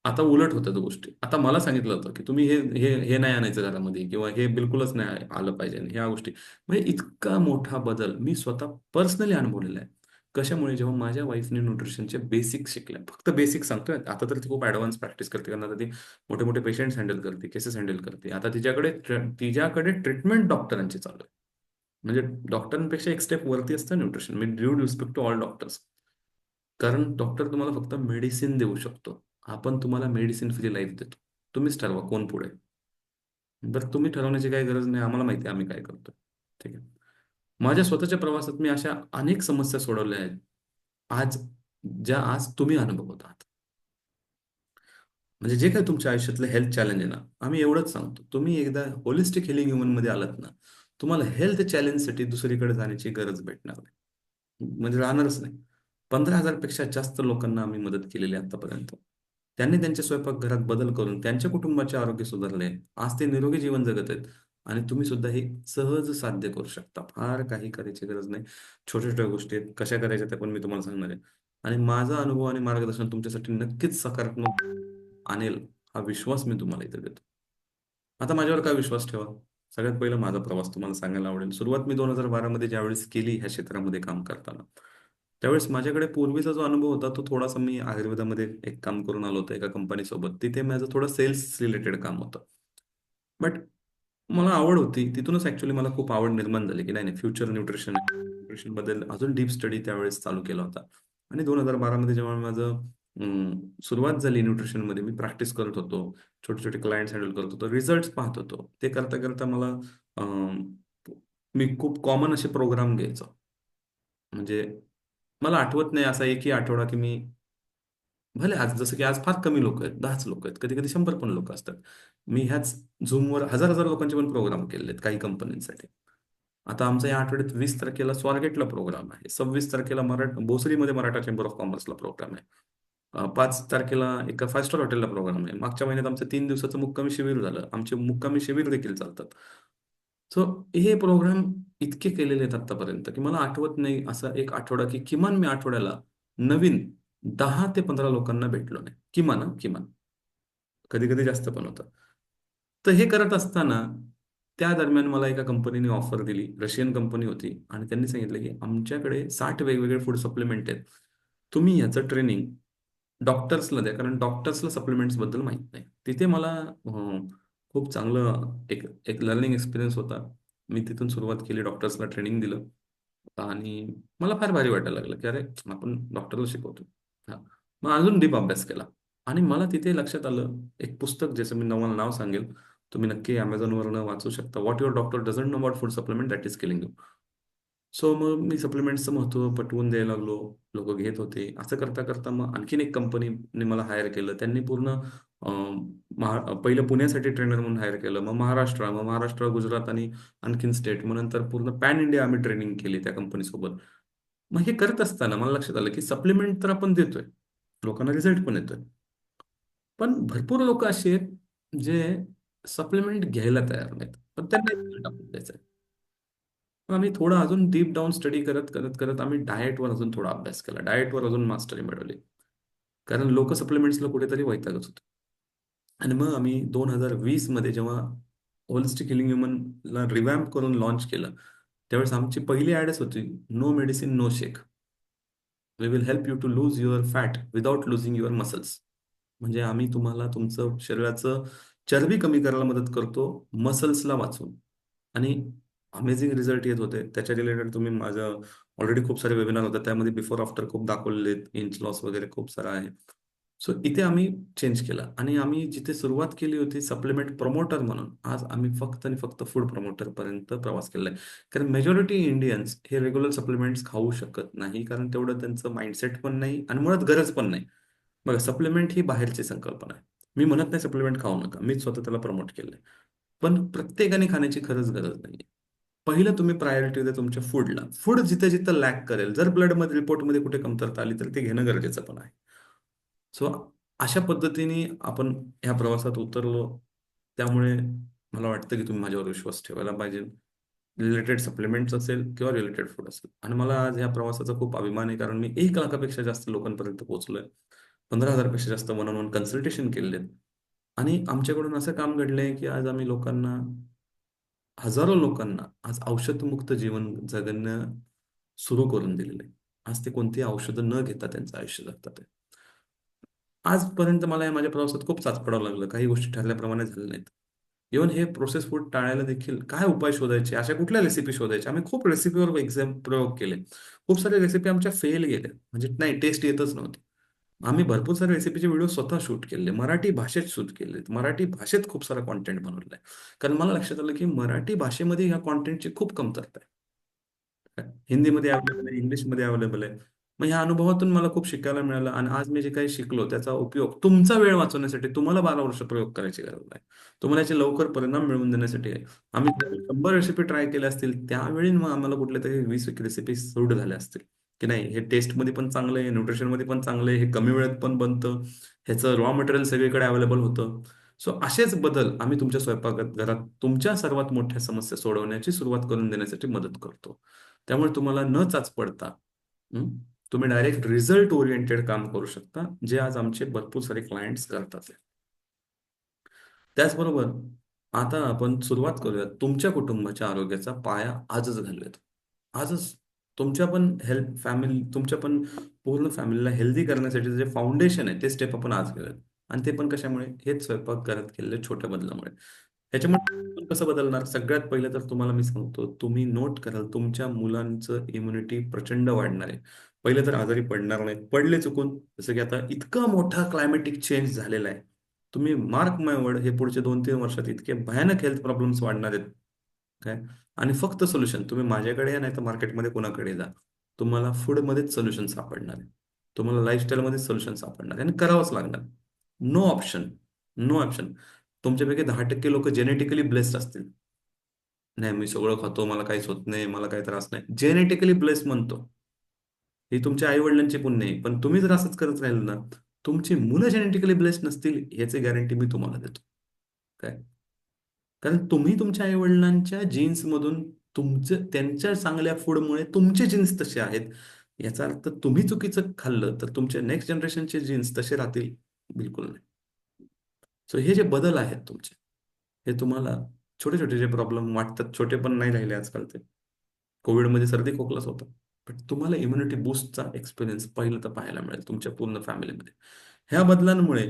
आता उलट होतात गोष्टी. आता मला सांगितलं होतं, की तुम्ही हे हे हे नाही आणायचं घरामध्ये किंवा हे बिलकुलच नाही आलं पाहिजे. ह्या गोष्टी म्हणजे इतका मोठा बदल मी स्वतः पर्सनली अनुभवलेला आहे. कशामुळे? जेव्हा माझ्या वाईफने न्यूट्रिशनचे बेसिक शिकल्या, फक्त बेसिक सांगतोय, आता तर ती खूप ॲडव्हान्स प्रॅक्टिस करते, कारण आता ती मोठे मोठे पेशंट्स हँडल करते, केसेस हँडल करते. आता तिच्याकडे ट्रीटमेंट डॉक्टरांची चालू आहे. म्हणजे डॉक्टरांपेक्षा एक स्टेप वरती असतं न्यूट्रिशन. मी due respect to all doctors. कारण डॉक्टर तुम्हाला फक्त मेडिसिन देऊ शकतो. आपण तुम्हाला मेडिसिन फ्री लाईफ देतो. तुम्हीच ठरवा कोण पुढे. बरं, तुम्ही ठरवण्याची काही गरज नाही, आम्हाला माहिती आहे आम्ही काय करतो. ठीक आहे. माझ्या स्वतःच्या प्रवासात मी अशा अनेक समस्या सोडवल्या आहेत, आज आज तुम्ही अनुभवत आहात. म्हणजे जे काही तुमच्या आयुष्यातलं हेल्थ चॅलेंज आहे ना, आम्ही एवढंच सांगतो, तुम्ही एकदा होलिस्टिक हिलिंग ह्युमन मध्ये आलात ना, तुम्हाला हेल्थ चॅलेंजसाठी दुसरीकडे जाण्याची गरज भेटणार नाही, म्हणजे राहणारच नाही. 15,000 पेक्षा जास्त लोकांना आम्ही मदत केलेली आहे आतापर्यंत. त्यांनी त्यांच्या स्वयंपाकघरात बदल करून त्यांच्या कुटुंबाचे आरोग्य सुधारले. आज ते निरोगी जीवन जगत आहेत. आणि तुम्ही सुद्धा हे सहज साध्य करू शकता. फार काही करायची गरज नाही. छोट्या छोट्या गोष्टी आहेत, कशा करायच्या त्या पण मी तुम्हाला सांगणार आहे. आणि माझा अनुभव आणि मार्गदर्शन तुमच्यासाठी नक्कीच सकारात्मक आणेल, हा विश्वास मी तुम्हाला इथे देतो. आता माझ्यावर काय विश्वास ठेवा? सगळ्यात पहिलं माझा प्रवास तुम्हाला सांगायला आवडेल. सुरुवात मी 2012 मध्ये ज्यावेळेस केली ह्या क्षेत्रामध्ये काम करताना, त्यावेळेस माझ्याकडे पूर्वीचा जो अनुभव होता तो थोडासा, मी आयुर्वेदामध्ये एक काम करून आलो होतो एका कंपनीसोबत. तिथे माझं थोडं सेल्स रिलेटेड काम होतं. बट मला आवड होती. तिथूनच ॲक्च्युअली मला खूप आवड निर्माण झाली, की नाही नाही, फ्युचर न्यूट्रिशन बद्दल अजून डीप स्टडी त्यावेळेस चालू केला होता. आणि 2012 मध्ये जेव्हा माझं सुरुवात झाली न्यूट्रिशनमध्ये, मी प्रॅक्टिस करत होतो. छोटे छोटे क्लायंट्स हँडल करत होतो. रिझल्ट्स पाहत होतो. ते करता करता मला अं, मी खूप कॉमन असे प्रोग्राम घ्यायचो. म्हणजे मला आठवत नाही असा एकही आठवडा की मी, भले आज जसं की आज फार कमी लोक आहेत, 10च लोक आहेत, कधी कधी 100 पण लोक असतात. मी ह्याच झूमवर हजार हजार लोकांचे पण प्रोग्राम केलेले आहेत काही कंपनीसाठी. आता आमचा या आठवड्यात 20 तारखेला स्वारगेटला प्रोग्राम आहे. 26 तारखेला भोसरीमध्ये मराठा चेंबर ऑफ कॉमर्सला प्रोग्राम आहे. 5 तारखेला एका 5 स्टार हॉटेलला प्रोग्राम आहे. मागच्या महिन्यात आमचं 3 दिवसाचं मुक्कामी शिबिर झालं. आमचे मुक्कामी शिबिर देखील चालतात. सो हे प्रोग्राम इतके केलेले आहेत आतापर्यंत, की मला आठवत नाही असा एक आठवडा की किमान मी आठवड्याला नवीन 10 ते 15 लोकांना भेटलो नाही. किमान किमान. कधी कधी जास्त पण होतं. तर हे करत असताना त्या दरम्यान मला एका कंपनीने ऑफर दिली. रशियन कंपनी होती आणि त्यांनी सांगितलं की आमच्याकडे 60 वेगवेगळे फूड सप्लिमेंट आहेत. तुम्ही याचं ट्रेनिंग डॉक्टर्सला द्या, कारण डॉक्टर्सला सप्लिमेंट्स बद्दल माहित नाही. तिथे मला खूप चांगलं एक एक लर्निंग एक्सपिरियन्स होता. मी तिथून सुरुवात केली, डॉक्टर्सला ट्रेनिंग दिलं. आणि मला फार भारी वाटायला लागलं, की अरे आपण डॉक्टरला शिकवतो. हां. मग अजून डीप अभ्यास केला. आणि मला तिथे लक्षात आलं, एक पुस्तक ज्याचं मी तुम्हाला नाव सांगेल, तुम्ही नक्की Amazonवरनं वाचू शकता. What your doctor doesn't know about food supplement that is killing you. So मग मी सप्लिमेंट्सचं महत्त्व पटवून द्यायला लागलो. लोकं घेत होते. असं करता करता मग आणखीन एक कंपनीने मला हायर केलं. त्यांनी पूर्ण पहिलं पुण्यासाठी ट्रेनर म्हणून हायर केलं. मग महाराष्ट्र, गुजरात आणि आणखीन स्टेट. मग नंतर पूर्ण पॅन इंडिया आम्ही ट्रेनिंग केली त्या कंपनीसोबत. मग हे करत असताना मला लक्षात आलं, की सप्लिमेंट तर आपण देतोय. लोकांना रिझल्ट पण येतोय. पण भरपूर लोक अशी आहेत, जे सप्लिमेंट घ्यायला तयार नाहीत. पण त्यांना रिझल्ट आपण द्यायचा आहे. मग आम्ही थोडं अजून डीप डाऊन स्टडी करत करत करत आम्ही डाएटवर अजून थोडा अभ्यास केला. डाएटवर अजून मास्टरी मिळवली. कारण लोक सप्लिमेंट्सला कुठेतरी वैतागच होते. आणि मग आम्ही 2020 मध्ये जेव्हा होलिस्टिक हिलिंग ह्युमनला रिवॅम्प करून लॉन्च केलं, त्यावेळेस आमची पहिली ॲडच होती, no medicine no shake. We will help you to lose your fat without losing your muscles. म्हणजे आम्ही तुम्हाला तुमचं शरीराचं चरबी कमी करायला मदत करतो, मसल्सला वाचवून. आणि अमेझिंग रिझल्ट येत होते. त्याच्या रिलेटेड तुम्ही माझं ऑलरेडी खूप सारे वेबिनार होतात, त्यामध्ये बिफोर आफ्टर खूप दाखवलेले आहेत, इंच लॉस वगैरे खूप सारा आहे. सो इथे आम्ही चेंज केला आणि आम्ही जिथे सुरुवात केली होती सप्लिमेंट प्रमोटर म्हणून, आज आम्ही फक्त आणि फक्त फूड प्रमोटर पर्यंत प्रवास केला आहे. कारण मेजॉरिटी इंडियन्स हे रेग्युलर सप्लिमेंट्स खाऊ शकत नाही, कारण तेवढं त्यांचं माइंडसेट पण नाही आणि मुळात गरज पण नाही. बघा, सप्लिमेंट ही बाहेरची संकल्पना आहे. मी म्हणत नाही सप्लिमेंट खाऊ नका, मीच स्वतः त्याला प्रमोट केलंय. पण प्रत्येकाने खाण्याची खरंच गरज नाही. पहिलं तुम्ही प्रायोरिटी द्या तुमच्या फूडला. फूड जिथं जिथं लॅक करेल, जर ब्लडमध्ये रिपोर्टमध्ये कुठे कमतरता आली तर ते घेणं गरजेचं पण आहे. सो अशा पद्धतीने आपण ह्या प्रवासात उतरलो. त्यामुळे मला वाटतं की तुम्ही माझ्यावर विश्वास ठेवायला पाहिजे. रिलेटेड सप्लिमेंट्स असेल किंवा रिलेटेड फूड असेल. आणि मला आज ह्या प्रवासाचा खूप अभिमान आहे, कारण मी 1 लाखापेक्षा जास्त लोकांपर्यंत पोहोचलोय. 15,000 पेक्षा जास्त वन ऑन वन कन्सल्टेशन केलेत. आणि आमच्याकडून असं काम घडलंय की आज आम्ही लोकांना, हजारो लोकांना आज औषधमुक्त जीवन जगणं सुरू करून दिलेलं आहे. आज ते कोणतीही औषधं न घेता त्यांचं आयुष्य जगतात आहे. आजपर्यंत मला या माझ्या प्रवासात खूप चाचपडावं लागलं, काही गोष्टी ठरल्याप्रमाणे झाल्या नाहीत. इव्हन हे प्रोसेस फूड टाळायला देखील काय उपाय शोधायचे, अशा कुठल्या रेसिपी शोधायच्या, आम्ही खूप रेसिपीवर प्रयोग केले. खूप साऱ्या रेसिपी आमच्या फेल गेल्या, म्हणजे नाही, टेस्ट येतच नव्हती. आम्ही भरपूर सारे रेसिपीचे व्हिडिओ स्वतः शूट केले, मराठी भाषेत शूट केले, मराठी भाषेत खूप सारा कॉन्टेंट बनवलाय. कारण मला लक्षात आलं की मराठी भाषेमध्ये ह्या कॉन्टेंटची खूप कमतरता आहे. हिंदीमध्ये अवेलेबल आहे, इंग्लिशमध्ये अवेलेबल आहे. मग ह्या अनुभवातून मला खूप शिकायला मिळालं, आणि आज मी जे काही शिकलो त्याचा उपयोग तुमचा वेळ वाचवण्यासाठी, तुम्हाला 12 वर्ष प्रयोग करायची गरज नाही, तुम्हाला याचे लवकर परिणाम मिळवून देण्यासाठी आहे. आम्ही 100 रेसिपी ट्राय केल्या असतील त्यावेळी, मग आम्हाला कुठल्या तरी 20 रेसिपी सूट झाल्या असतील, की नाही हे टेस्टमध्ये पण चांगलं आहे, न्यूट्रिशनमध्ये पण चांगलं आहे, हे कमी वेळेत पण बनतं, ह्याचं रॉ मटेरियल सगळीकडे अवेलेबल होतं. सो असेच बदल आम्ही तुमच्या स्वयंपाकघरात तुमच्या सर्वात मोठ्या समस्या सोडवण्याची सुरुवात करून देण्यासाठी मदत करतो. त्यामुळे तुम्हाला न चाचपडता हं, तुम्ही डायरेक्ट रिझल्ट ओरिएंटेड काम करू शकता, जे आज आमचे भरपूर सारे क्लायंट्स करतात. त्याचबरोबर आता आपण सुरुवात करूया, तुमच्या कुटुंबाच्या आरोग्याचा पाया आजच घालूयात. आजच तुमच्या पण हेल्थ फॅमिली, तुमच्या पण पूर्ण फॅमिलीला हेल्दी करण्यासाठी जे फाउंडेशन आहे ते स्टेप आपण आज घेऊयात. आणि ते पण कशामुळे? हेच स्वयंपाकघरात केलेल्या छोट्या बदलामुळे. ह्याच्यामुळे आपण कसं बदलणार? सगळ्यात पहिलं तर तुम्हाला मी सांगतो, तुम्ही नोट कराल तुमच्या मुलांचं इम्युनिटी प्रचंड वाढणार आहे. पहिले तर आजारी पडणार नाहीत. पडले चुकून, जसं की आता इतका मोठा क्लायमॅटिक चेंज झालेला आहे, तुम्ही मार्क माय वर्ड, हे पुढचे 2-3 वर्षात इतके भयानक हेल्थ प्रॉब्लेम्स वाढणार आहेत काय. आणि फक्त सोल्युशन तुम्ही माझ्याकडे या, नाही तर मार्केटमध्ये कोणाकडे जा, तुम्हाला फूडमध्येच सोल्युशन सापडणार आहे, तुम्हाला लाईफस्टाईलमध्येच सोल्युशन सापडणार आहे, आणि करावंच लागणार. No option. No option. तुमच्यापैकी 10% लोक जेनेटिकली ब्लेस्ड असतील. नाही, मी सगळं खातो, मला काहीच होत नाही, मला काही त्रास नाही, जेनेटिकली ब्लेस्ड म्हणतो. ही तुमच्या आई वडिलांची पुण्य आहे. पण तुम्ही जर असंच करत राहिल ना, तुमची मुलं जेनेटिकली ब्लेस्ड नसतील याची गॅरंटी मी तुम्हाला देतो. काय? कारण तुम्ही तुमच्या आई वडिलांच्या जीन्स मधून, तुमचं त्यांच्या चांगल्या फूडमुळे तुमचे जीन्स तसे आहेत. याचा अर्थ तुम्ही चुकीचं खाल्लं तर तुमच्या नेक्स्ट जनरेशनचे जीन्स तसे राहतील? बिलकुल नाही. सो हे जे बदल आहेत तुमचे, हे तुम्हाला छोटे छोटे जे प्रॉब्लेम वाटतात, छोटे पण नाही राहिले आजकाल ते. कोविडमध्ये सर्दी खोकलाच होता. पण तुम्हाला इम्युनिटी बूस्टचा एक्सपिरियन्स पहिलं तर पाहायला मिळेल तुमच्या पूर्ण फॅमिलीमध्ये. ह्या बदलांमुळे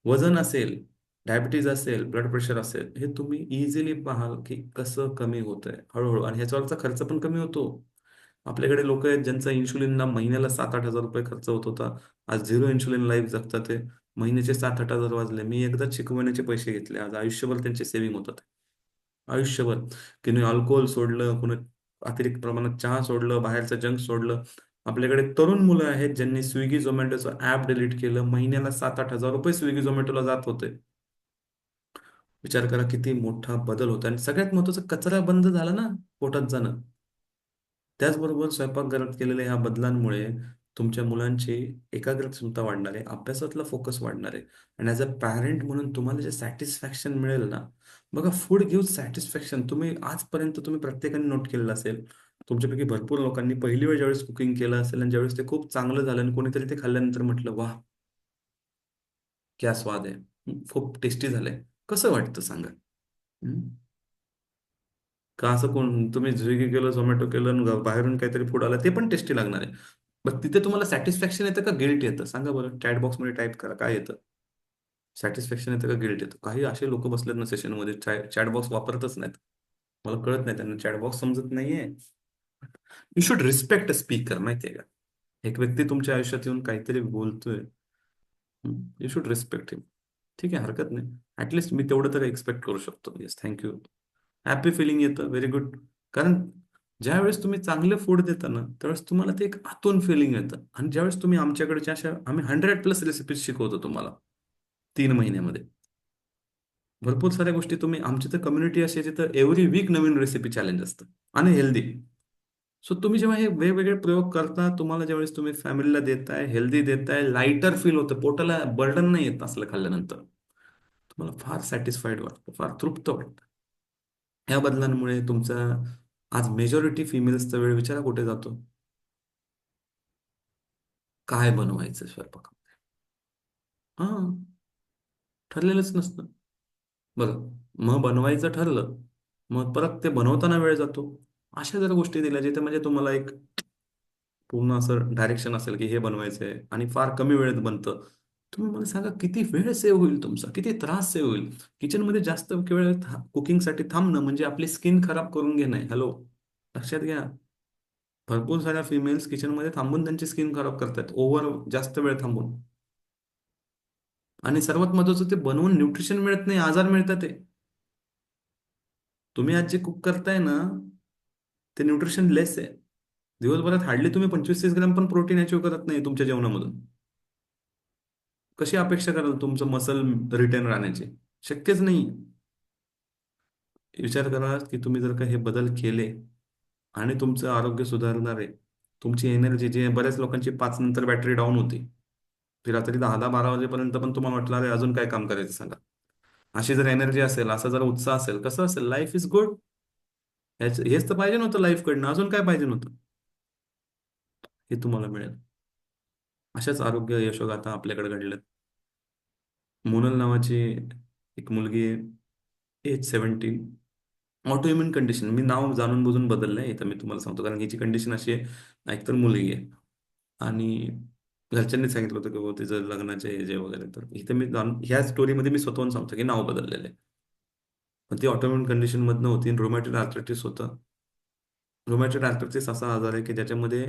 वजन असेल, डायबिटीज असेल, ब्लड प्रेशर असेल, हे तुम्ही इझिली पाहाल की कसं कमी होतंय हळूहळू, आणि ह्याच्यावरचा खर्च पण कमी होतो. आपल्याकडे लोक आहेत ज्यांचा इन्शुलिनला महिन्याला 7-8 हजार रुपये खर्च होत होता. आज झिरो इन्शुलिन लाईफ जगतात ते. महिन्याचे 7-8 हजार वाजले. मी एकदाच शिकवण्याचे पैसे घेतले, आज आयुष्यभर त्यांचे सेव्हिंग होतात. आयुष्यभर. कुणी अल्कोहोल सोडलं, कुणी अतिरिक्त प्रमाणात चहा सोडलं, बाहेरचं जंक सोडलं. आपल्याकडे तरुण मुलं आहेत ज्यांनी स्विगी झोमॅटोचं ऍप डिलीट केलं. महिन्याला 7-8 हजार रुपये स्विगी झोमॅटोला जात होते. विचार करा किती मोठा बदल होता, आणि सगळ्यात महत्वाचा, कचरा बंद झाला ना पोटात जाणं. त्याचबरोबर स्वयंपाकघरात केलेल्या ह्या बदलांमुळे तुमच्या मुलांची एकाग्र क्षमता वाढणार आहे, अभ्यासातला फोकस वाढणार आहे. आणि ॲज अ पॅरेंट म्हणून तुम्हाला जे सॅटिस्फॅक्शन मिळेल ना, बघा, फूड गिव्ह सॅटिस्फॅक्शन. तुम्ही आजपर्यंत तुम्ही प्रत्येकाने नोट केलेलं असेल, तुमच्यापैकी भरपूर लोकांनी पहिली वेळ ज्यावेळेस कुकिंग केलं असेल, आणि ज्यावेळेस ते खूप चांगलं झालं आणि कोणीतरी ते खाल्ल्यानंतर म्हटलं, वाह, क्या स्वाद आहे, खूप टेस्टी झालंय, कसं वाटतं सांगा? हम्म? का असं कोण, तुम्ही स्विगी केलं, झोमॅटो केलं, आणि बाहेरून काहीतरी फूड आलं ते पण टेस्टी लागणार आहे. बट तिथे तुम्हाला सॅटिस्फॅक्शन येतं का गिल्ट येतं? सांगा बरं, चॅट बॉक्समध्ये टाईप करा, काय येतं? सॅटिस्फॅक्शन येतं का गिल्ट येतं? काही असे लोक बसलेत ना सेशनमध्ये, चॅट बॉक्स वापरतच नाहीत. मला कळत नाही, त्यांना चॅट बॉक्स समजत नाहीये. You should respect a speaker, माहितीये का? एक व्यक्ती तुमच्या आयुष्यात येऊन काहीतरी बोलतोय, यू शुड रिस्पेक्ट हिम. ठीक आहे, हरकत नाही. ऍटलिस्ट मी तेवढं तरी एक्सपेक्ट करू शकतो. Yes, thank you. हॅपी फिलिंग येतं, व्हेरी गुड. कारण ज्यावेळेस तुम्ही चांगलं फूड देता ना, त्यावेळेस तुम्हाला ते एक आतून फिलिंग येतं. आणि ज्यावेळेस तुम्ही आमच्याकडच्या अशा, आम्ही 100+ रेसिपीज शिकवतो तुम्हाला 3 महिन्यामध्ये. भरपूर साऱ्या गोष्टी तुम्ही, आमची तर कम्युनिटी अशी आहे जिथं एव्हरी वीक नवीन रेसिपी चॅलेंज असतं, आणि हेल्दी. सो तुम्ही जेव्हा हे वेगवेगळे प्रयोग करता, तुम्हाला ज्यावेळेस तुम्ही फॅमिलीला देताय, हेल्दी देताय, लाईटर फील होतं, पोटाला बर्डन नाही येत असलं खाल्ल्यानंतर, तुम्हाला फार सॅटिस्फाईड वाटतं, फार तृप्त वाटतं. ह्या बदलांमुळे तुमचा, आज मेजॉरिटी फिमेल्सचा वेळ विचारा कुठे जातो? काय बनवायचं स्वयंपाक? हा, ठरलेलंच नसतं. बरं, मग बनवायचं ठरलं, मग परत ते बनवताना वेळ जातो. अशा जर गोष्टी दिल्या जिथे म्हणजे तुम्हाला एक पूर्ण असं डायरेक्शन असेल की हे बनवायचंय आणि फार कमी वेळेत बनतं, तुम्ही मला सांगा किती वेळ सेव्ह होईल तुमचा, किती त्रास सेव्ह होईल. किचनमध्ये जास्त वेळ कुकिंगसाठी थांबणं म्हणजे आपली स्किन खराब करून घेणं आहे. हॅलो, लक्षात घ्या. भरपूर साऱ्या फिमेल्स किचनमध्ये थांबून त्यांची स्किन खराब करतात, ओव्हर जास्त वेळ थांबून. आणि सर्वात महत्वाचं, ते बनवून न्यूट्रिशन मिळत नाही, आजार मिळतात ते. तुम्ही आज जे कुक करताय ना, ते न्यूट्रिशन लेस आहे. दिवसभरात हार्डली तुम्ही 25-30 ग्राम पण प्रोटीन अचीव करत नाही तुमच्या जेवणामधून. कशी अपेक्षा कराल तुमचं मसल रिटर्न राहण्याची? शक्यच नाही. विचार करा की तुम्ही जर का हे बदल केले आणि तुमचं आरोग्य सुधारणार आहे, तुमची एनर्जी, जे बऱ्याच लोकांची 5 नंतर बॅटरी डाऊन होती, ती रात्री 10-12 वाजेपर्यंत पण तुम्हाला वाटलं अरे अजून काय काम करायचं सांगा. अशी जर एनर्जी असेल, असा जर उत्साह असेल, कसं असेल? Life is good. हेच तर पाहिजे नव्हतं लाईफकडनं, अजून काय पाहिजे नव्हतं? हे तुम्हाला मिळेल. अशाच आरोग्य यशोगाथा आपल्याकडे घडल्यात. मोनल नावाची एक मुलगी आहे, एज 17, ऑटो इम्युन कंडिशन. मी नाव जाणून बुजून बदललंय इथं, मी तुम्हाला सांगतो, कारण हिची कंडिशन अशी आहे, एकतर मुलगी आहे आणि घरच्यांनी सांगितलं होतं की हो तिचं लग्नाचे एज आहे वगैरे. तर इथे मी ह्या स्टोरीमध्ये मी स्वतःहून सांगतो की नाव बदललेलं आहे. पण ती ऑटोइम्युन कंडिशन मधनं होती, रोमॅटॉइड आर्थरायटिस होतं. रोमॅटॉइड आर्थरायटिस असा आजार आहे की ज्याच्यामध्ये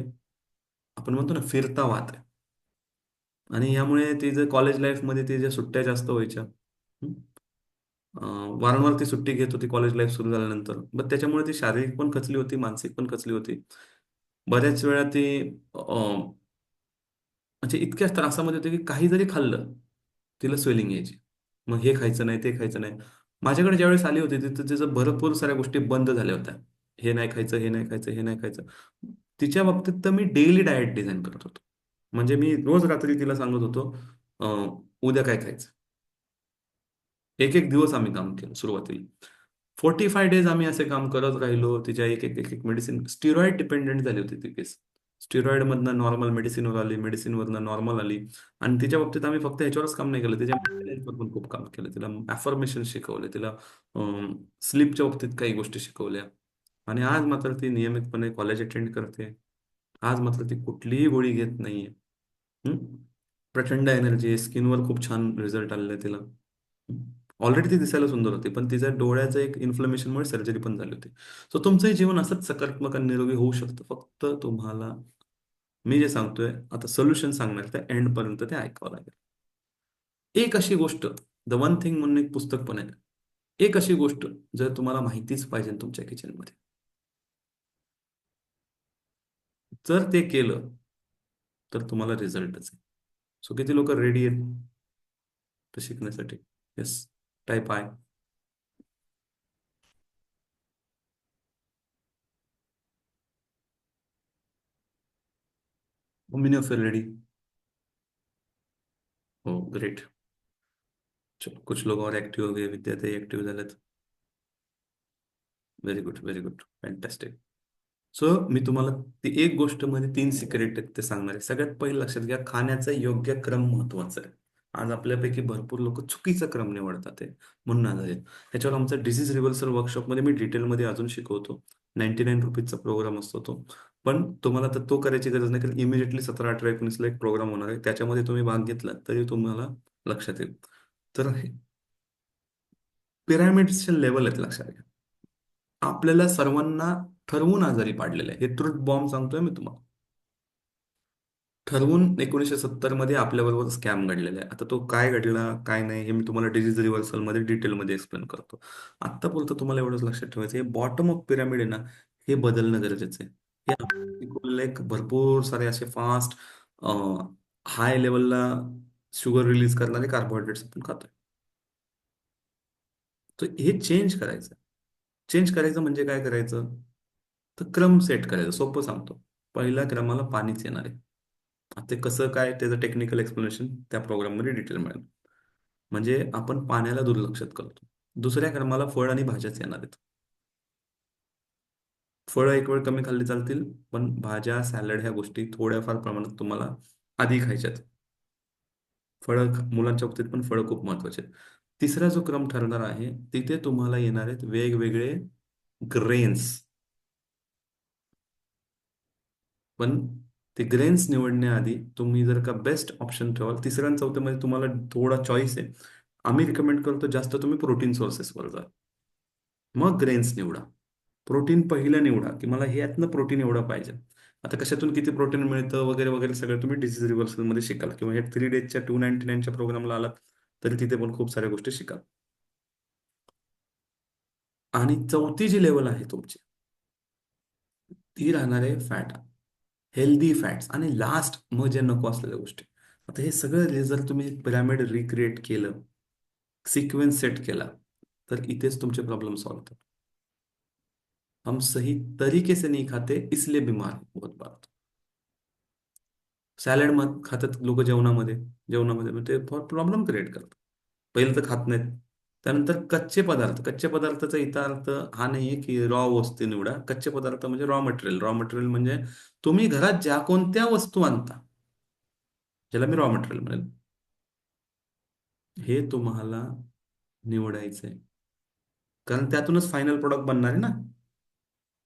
आपण म्हणतो ना, फिरता वात आहे. आणि यामुळे तिचं कॉलेज लाईफमध्ये तिच्या सुट्ट्या जास्त व्हायच्या. हं? वारंवार ती सुट्टी घेत होती कॉलेज लाईफ सुरू झाल्यानंतर. मग त्याच्यामुळे ती शारीरिक पण खचली होती, मानसिक पण खचली होती. बऱ्याच वेळा ती म्हणजे इतक्या त्रासामध्ये होते की काही जरी खाल्लं तिला स्वेलिंग यायची. मग हे खायचं नाही, ते खायचं नाही. माझ्याकडे ज्यावेळेस आली होती तिथं तिचं भरपूर साऱ्या गोष्टी बंद झाल्या होत्या. हे नाही खायचं, हे नाही खायचं, हे नाही खायचं. तिच्या बाबतीत तर मी डेली डाएट डिझाईन करत होतो. म्हणजे मी रोज रात्री तिला सांगत होतो, उद्या काय खायचं. एक एक दिवस आम्ही काम केलं सुरुवातीला. 45 डेज आम्ही असे काम करत राहिलो. तिच्या एक एक एक एक मेडिसिन, स्टिरॉइड डिपेंडेंट झाली होती ती केस. स्टिरॉइड मधनं नॉर्मल मेडिसिनवर आली, मेडिसिनवरनं नॉर्मल आली. आणि तिच्या बाबतीत आम्ही फक्त ह्याच्यावरच काम नाही केलं, तिच्या मेंटेनन्सवर पण खूप काम केलं. तिला अफर्मेशन शिकवले, तिला स्लीपच्या बाबतीत काही गोष्टी शिकवल्या. आणि आज मात्र ती नियमितपणे कॉलेज अटेंड करते. आज मात्र ती कुठलीही गोळी घेत नाहीये. हं? प्रचंड एनर्जी आहे, स्किनवर खूप छान रिझल्ट आलेला आहे तिला. ऑलरेडी ती दिसायला सुंदर होती, पण तिच्या डोळ्याचं एक इन्फ्लमेशनमुळे सर्जरी पण झाली होती. सो तुमचंही जीवन असंच सकारात्मक आणि निरोगी होऊ शकतं. फक्त तुम्हाला मी जे सांगतोय आता सोल्युशन सांगणार, त्या एंड पर्यंत ते ऐकावं लागेल. एक अशी गोष्ट, द वन थिंग म्हणून एक पुस्तक पण आहे. एक अशी गोष्ट जर तुम्हाला माहितीच पाहिजे तुमच्या किचनमध्ये, जर ते केलं तर तुम्हाला रिझल्टच आहे. सो किती लोक रेडी आहेत ते शिकण्यासाठी? Yes, type I. Mini of ready. हो, ग्रेट. चलो, कुछ लोग और एक्टिव हो गए, विद्यार्थी एक्टिव झालेत. Very good, very good, fantastic. So मी तुम्हाला ती एक गोष्ट मध्ये 3 सिक्रेट आहेत ते सांगणार आहे. सगळ्यात पहिलं लक्षात घ्या, खाण्याचा योग्य क्रम महत्वाचा आहे. आज आपल्यापैकी भरपूर लोक चुकीचा क्रम निवडतात आहे, म्हणून आजार आहेत. ह्याच्यावर आमचा डिसीज रिव्हर्सल वर्कशॉपमध्ये मी डिटेलमध्ये अजून शिकवतो. 99 रुपीजचा प्रोग्राम असतो तो. पण तुम्हाला तर तो करायची गरज नाही, कारण इमिजिएटली 17, 18, 19ला एक प्रोग्राम होणार आहे, त्याच्यामध्ये तुम्ही भाग घेतला तरी तुम्हाला लक्षात येईल. तर पिरामिडच्या लेवल आहेत, लक्षात घ्या. आपल्याला सर्वांना ठरवून आजारी पाडलेलं आहे, हे ट्रुथ बॉम्ब सांगतोय मी तुम्हाला. ठरवून 1970 मध्ये आपल्याबरोबर स्कॅम घडलेला आहे. आता तो काय घडला काय नाही हे मी तुम्हाला डिजीज रिव्हर्सल मध्ये डिटेलमध्ये एक्सप्लेन करतो. आत्ता पुरतं तुम्हाला एवढंच लक्षात ठेवायचं, हे बॉटम ऑफ पिरामिड आहे ना, हे बदलणं गरजेचं आहे. हे आपण शिकवलेलं एक भरपूर सारे असे फास्ट हाय लेवलला शुगर रिलीज करणारे कार्बोहायड्रेट्स आपण खातोय. तर हे चेंज करायचं. चेंज करायचं म्हणजे काय करायचं? तर क्रम सेट करायचा. सोपं सांगतो. पहिल्या क्रमाला पाणीच येणार आहे. आता ते कसं काय त्याचं टेक्निकल एक्सप्लेनेशन त्या प्रोग्राममध्ये डिटेल मिळेल. म्हणजे आपण पाण्याला दुर्लक्षित करतो. दुसऱ्या क्रमाला फळ आणि भाज्याच येणार आहेत. फळं एक वेळ कमी खाल्ली चालतील, पण भाज्या, सॅलड ह्या गोष्टी थोड्याफार प्रमाणात तुम्हाला आधी खायच्यात. फळं मुलांच्या बाबतीत पण फळं खूप महत्वाचे आहेत. तिसरा जो क्रम ठरणार आहे, तिथे तुम्हाला येणार आहेत वेगवेगळे ग्रेन्स. पण ते ग्रेन्स निवडण्याआधी तुम्ही जर का बेस्ट ऑप्शन ठेवाल, तिसऱ्या आणि चौथ्यामध्ये तुम्हाला थोडा चॉईस आहे. आम्ही रिकमेंड करतो जास्त तुम्ही प्रोटीन सोर्सेसवर जा. मग ग्रेन्स निवडा. प्रोटीन पहिलं निवडा, की मला हे यातनं प्रोटीन एवढं पाहिजे. आता कशातून किती प्रोटीन मिळतं वगैरे वगैरे सगळं तुम्ही डिसीज रिव्हर्सलमध्ये शिकाल, किंवा हे 3 डेजच्या 299च्या प्रोग्रामला आलात तरी तिथे पण खूप साऱ्या गोष्टी शिकाल. आणि चौथी जी लेवल आहे तुमची, ती राहणार आहे फॅट, हेल्दी फॅट्स. आणि लास्ट मग जे नको असलेल्या गोष्टी. आता हे सगळं जर तुम्ही पिरामिड रिक्रिएट केलं, सिक्वेन्स सेट केला, तर इथेच तुमचे प्रॉब्लेम सॉल्व्ह होतात. हम सही तरीके से नहीं खाते इसलिए बीमार बहुत बार. सॅलड मग खातात लोक जेवणामध्ये, जेवणामध्ये मग ते प्रॉब्लेम क्रिएट करतात. पहिलं तर खात नाहीत. त्यानंतर कच्चे पदार्थ, कच्चे पदार्थाचा इथं अर्थ हा नाहीये की रॉ वस्तू निवडा. कच्चे पदार्थ म्हणजे रॉ मटेरियल. रॉ मटेरियल म्हणजे तुम्ही घरात ज्या कोणत्या वस्तू आणता, ज्याला मी रॉ मटेरियल म्हणेल, हे तुम्हाला निवडायचंय. कारण त्यातूनच फायनल प्रोडक्ट बनणार आहे ना.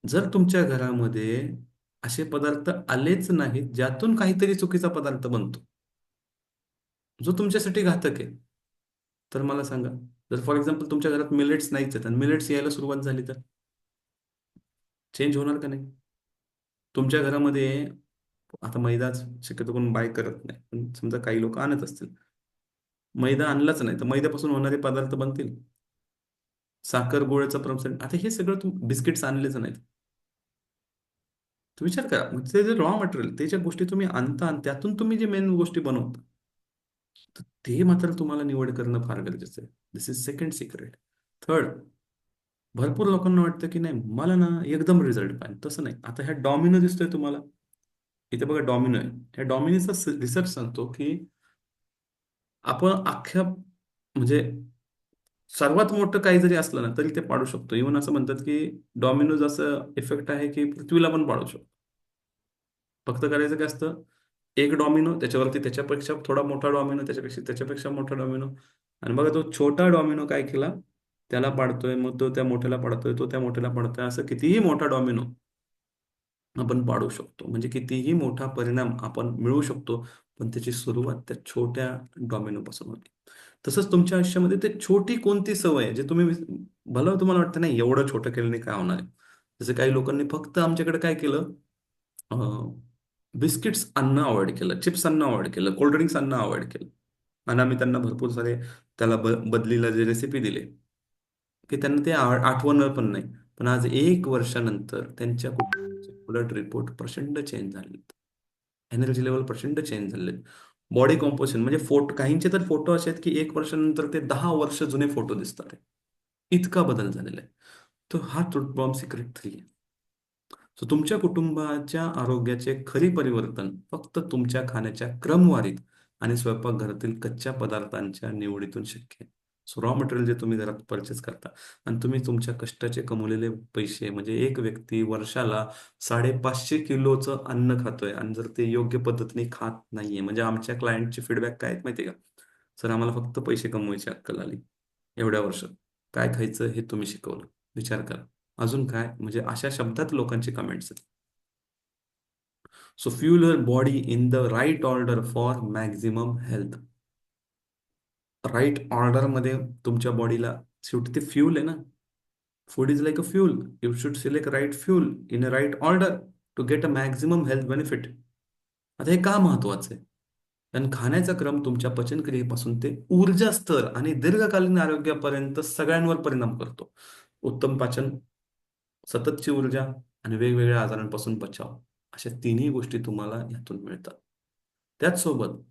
जर तुमच्या घरामध्ये असे पदार्थ आलेच नाहीत ज्यातून काहीतरी चुकीचा पदार्थ बनतो, जो तुमच्यासाठी घातक आहे, तर मला सांगा. जर फॉर एक्झाम्पल तुमच्या घरात मिलेट्स नाहीच आहेत आणि मिलेट्स यायला सुरुवात झाली, तर चेंज होणार का नाही? तुमच्या घरामध्ये आता मैदा शक्यतो कोण बाय करत नाही, पण समजा काही लोक आणत असतील, मैदा आणलाच नाही तर मैद्यापासून होणारे पदार्थ बनतील. साखर गुळाचा प्रमाण, आता हे सगळं बिस्किट्स आणलेच नाहीत. तुम्ही विचार करा, म्हणजे ते जे रॉ मटेरियल, ते ज्या गोष्टी तुम्ही आणता आणि त्यातून तुम्ही जे मेन गोष्टी बनवता, तर ते मात्र तुम्हाला निवड करणं फार गरजेचं आहे. दिस इज सेकंड सिक्रेट. थर्ड, भरपूर लोकांना वाटतं की नाही मला ना एकदम रिझल्ट पाहिजे. तसं नाही. आता ह्या डॉमिनो दिसतोय तुम्हाला, इथे बघा डॉमिनो आहे. ह्या डॉमिनोचा रिसर्च सांगतो की आपण अख्ख्या, म्हणजे सर्वात मोठं काही जरी असलं ना तरी ते पाडू शकतो. इव्हन असं म्हणतात की डॉमिनोज असं इफेक्ट आहे की पृथ्वीला पण पाडू शकतो. फक्त करायचं काय असतं, एक डॉमिनो त्याच्यावरती त्याच्यापेक्षा थोडा मोठा डॉमिनो, त्याच्यापेक्षा त्याच्यापेक्षा मोठा डॉमिनो. आणि बघा तो छोटा डॉमिनो काय केला, त्याला पाडतोय, मग तो त्या मोठ्याला पाडतोय, तो त्या मोठ्याला पाडतोय, असं कितीही मोठा डॉमिनो आपण पाडू शकतो. म्हणजे कितीही मोठा परिणाम आपण मिळवू शकतो. पण त्याची सुरुवात त्या छोट्या डॉमिनो पासून होते. तसंच तुमच्या आयुष्यामध्ये ते छोटी कोणती सवय आहे जे तुम्ही भलं तुम्हाला वाटतं नाही एवढं छोटं केल्याने काय होणार आहे. जसं काही लोकांनी फक्त आमच्याकडे काय केलं, बिस्किट्स आणणं अवॉइड केलं, चिप्स आणणं अवॉइड केलं, कोल्ड्रिंक्स आणणं अवॉइड केलं. आणि आम्ही त्यांना भरपूर सारे त्याला बदलीला जे रेसिपी दिले, की त्यांना ते आठवण पण नाही. पण आज 1 वर्षानंतर त्यांच्या कुटुंबाचे ब्लड रिपोर्ट प्रचंड चेंज झाले, एनर्जी लेवल प्रचंड चेंज झाले, बॉडी कॉम्पोजिशन म्हणजे फोटो, काहींचे तर फोटो असे आहेत की 1 वर्षानंतर ते 10 वर्ष जुने फोटो दिसतात आहे. इतका बदल झालेला आहे. तर हा ट्रुथ बॉम्ब सिक्रेट 3 आहे. सो तुमच्या कुटुंबाच्या आरोग्याचे खरी परिवर्तन फक्त तुमच्या खाण्याच्या क्रमवारीत आणि स्वयंपाकघरातील कच्च्या पदार्थांच्या निवडीतून शक्य आहे. सो रॉ मटेरियल जे तुम्ही घरात परचेस करता आणि तुम्ही तुमच्या कष्टाचे कमवलेले पैसे, म्हणजे एक व्यक्ती वर्षाला 550 किलोचं अन्न खातोय आणि जर ते योग्य पद्धतीने खात नाहीये, म्हणजे आमच्या क्लायंटचे फीडबॅक काय आहेत माहितीये का? सर आम्हाला फक्त पैसे कमवायची अक्कल आली एवढ्या वर्षात, काय खायचं हे तुम्ही शिकवलं. विचार करा. अजून काय, म्हणजे अशा शब्दात लोकांचे कमेंट्स आहेत. So fuel your body in the right order for maximum health. Right ऑर्डरमध्ये तुमच्या बॉडीला, शेवटी ते फ्यूल आहे ना. Food is like a fuel. You should select right fuel in a right order to get a maximum health benefit. आता हे का महत्वाचं आहे? कारण खाण्याचा क्रम तुमच्या पचनक्रियेपासून ते ऊर्जा स्तर आणि दीर्घकालीन आरोग्यापर्यंत सगळ्यांवर परिणाम करतो. उत्तम पाचन, सततची ऊर्जा आणि वेगवेगळ्या आजारांपासून बचाव, अशा तिन्ही गोष्टी तुम्हाला यातून मिळतात. त्याचसोबत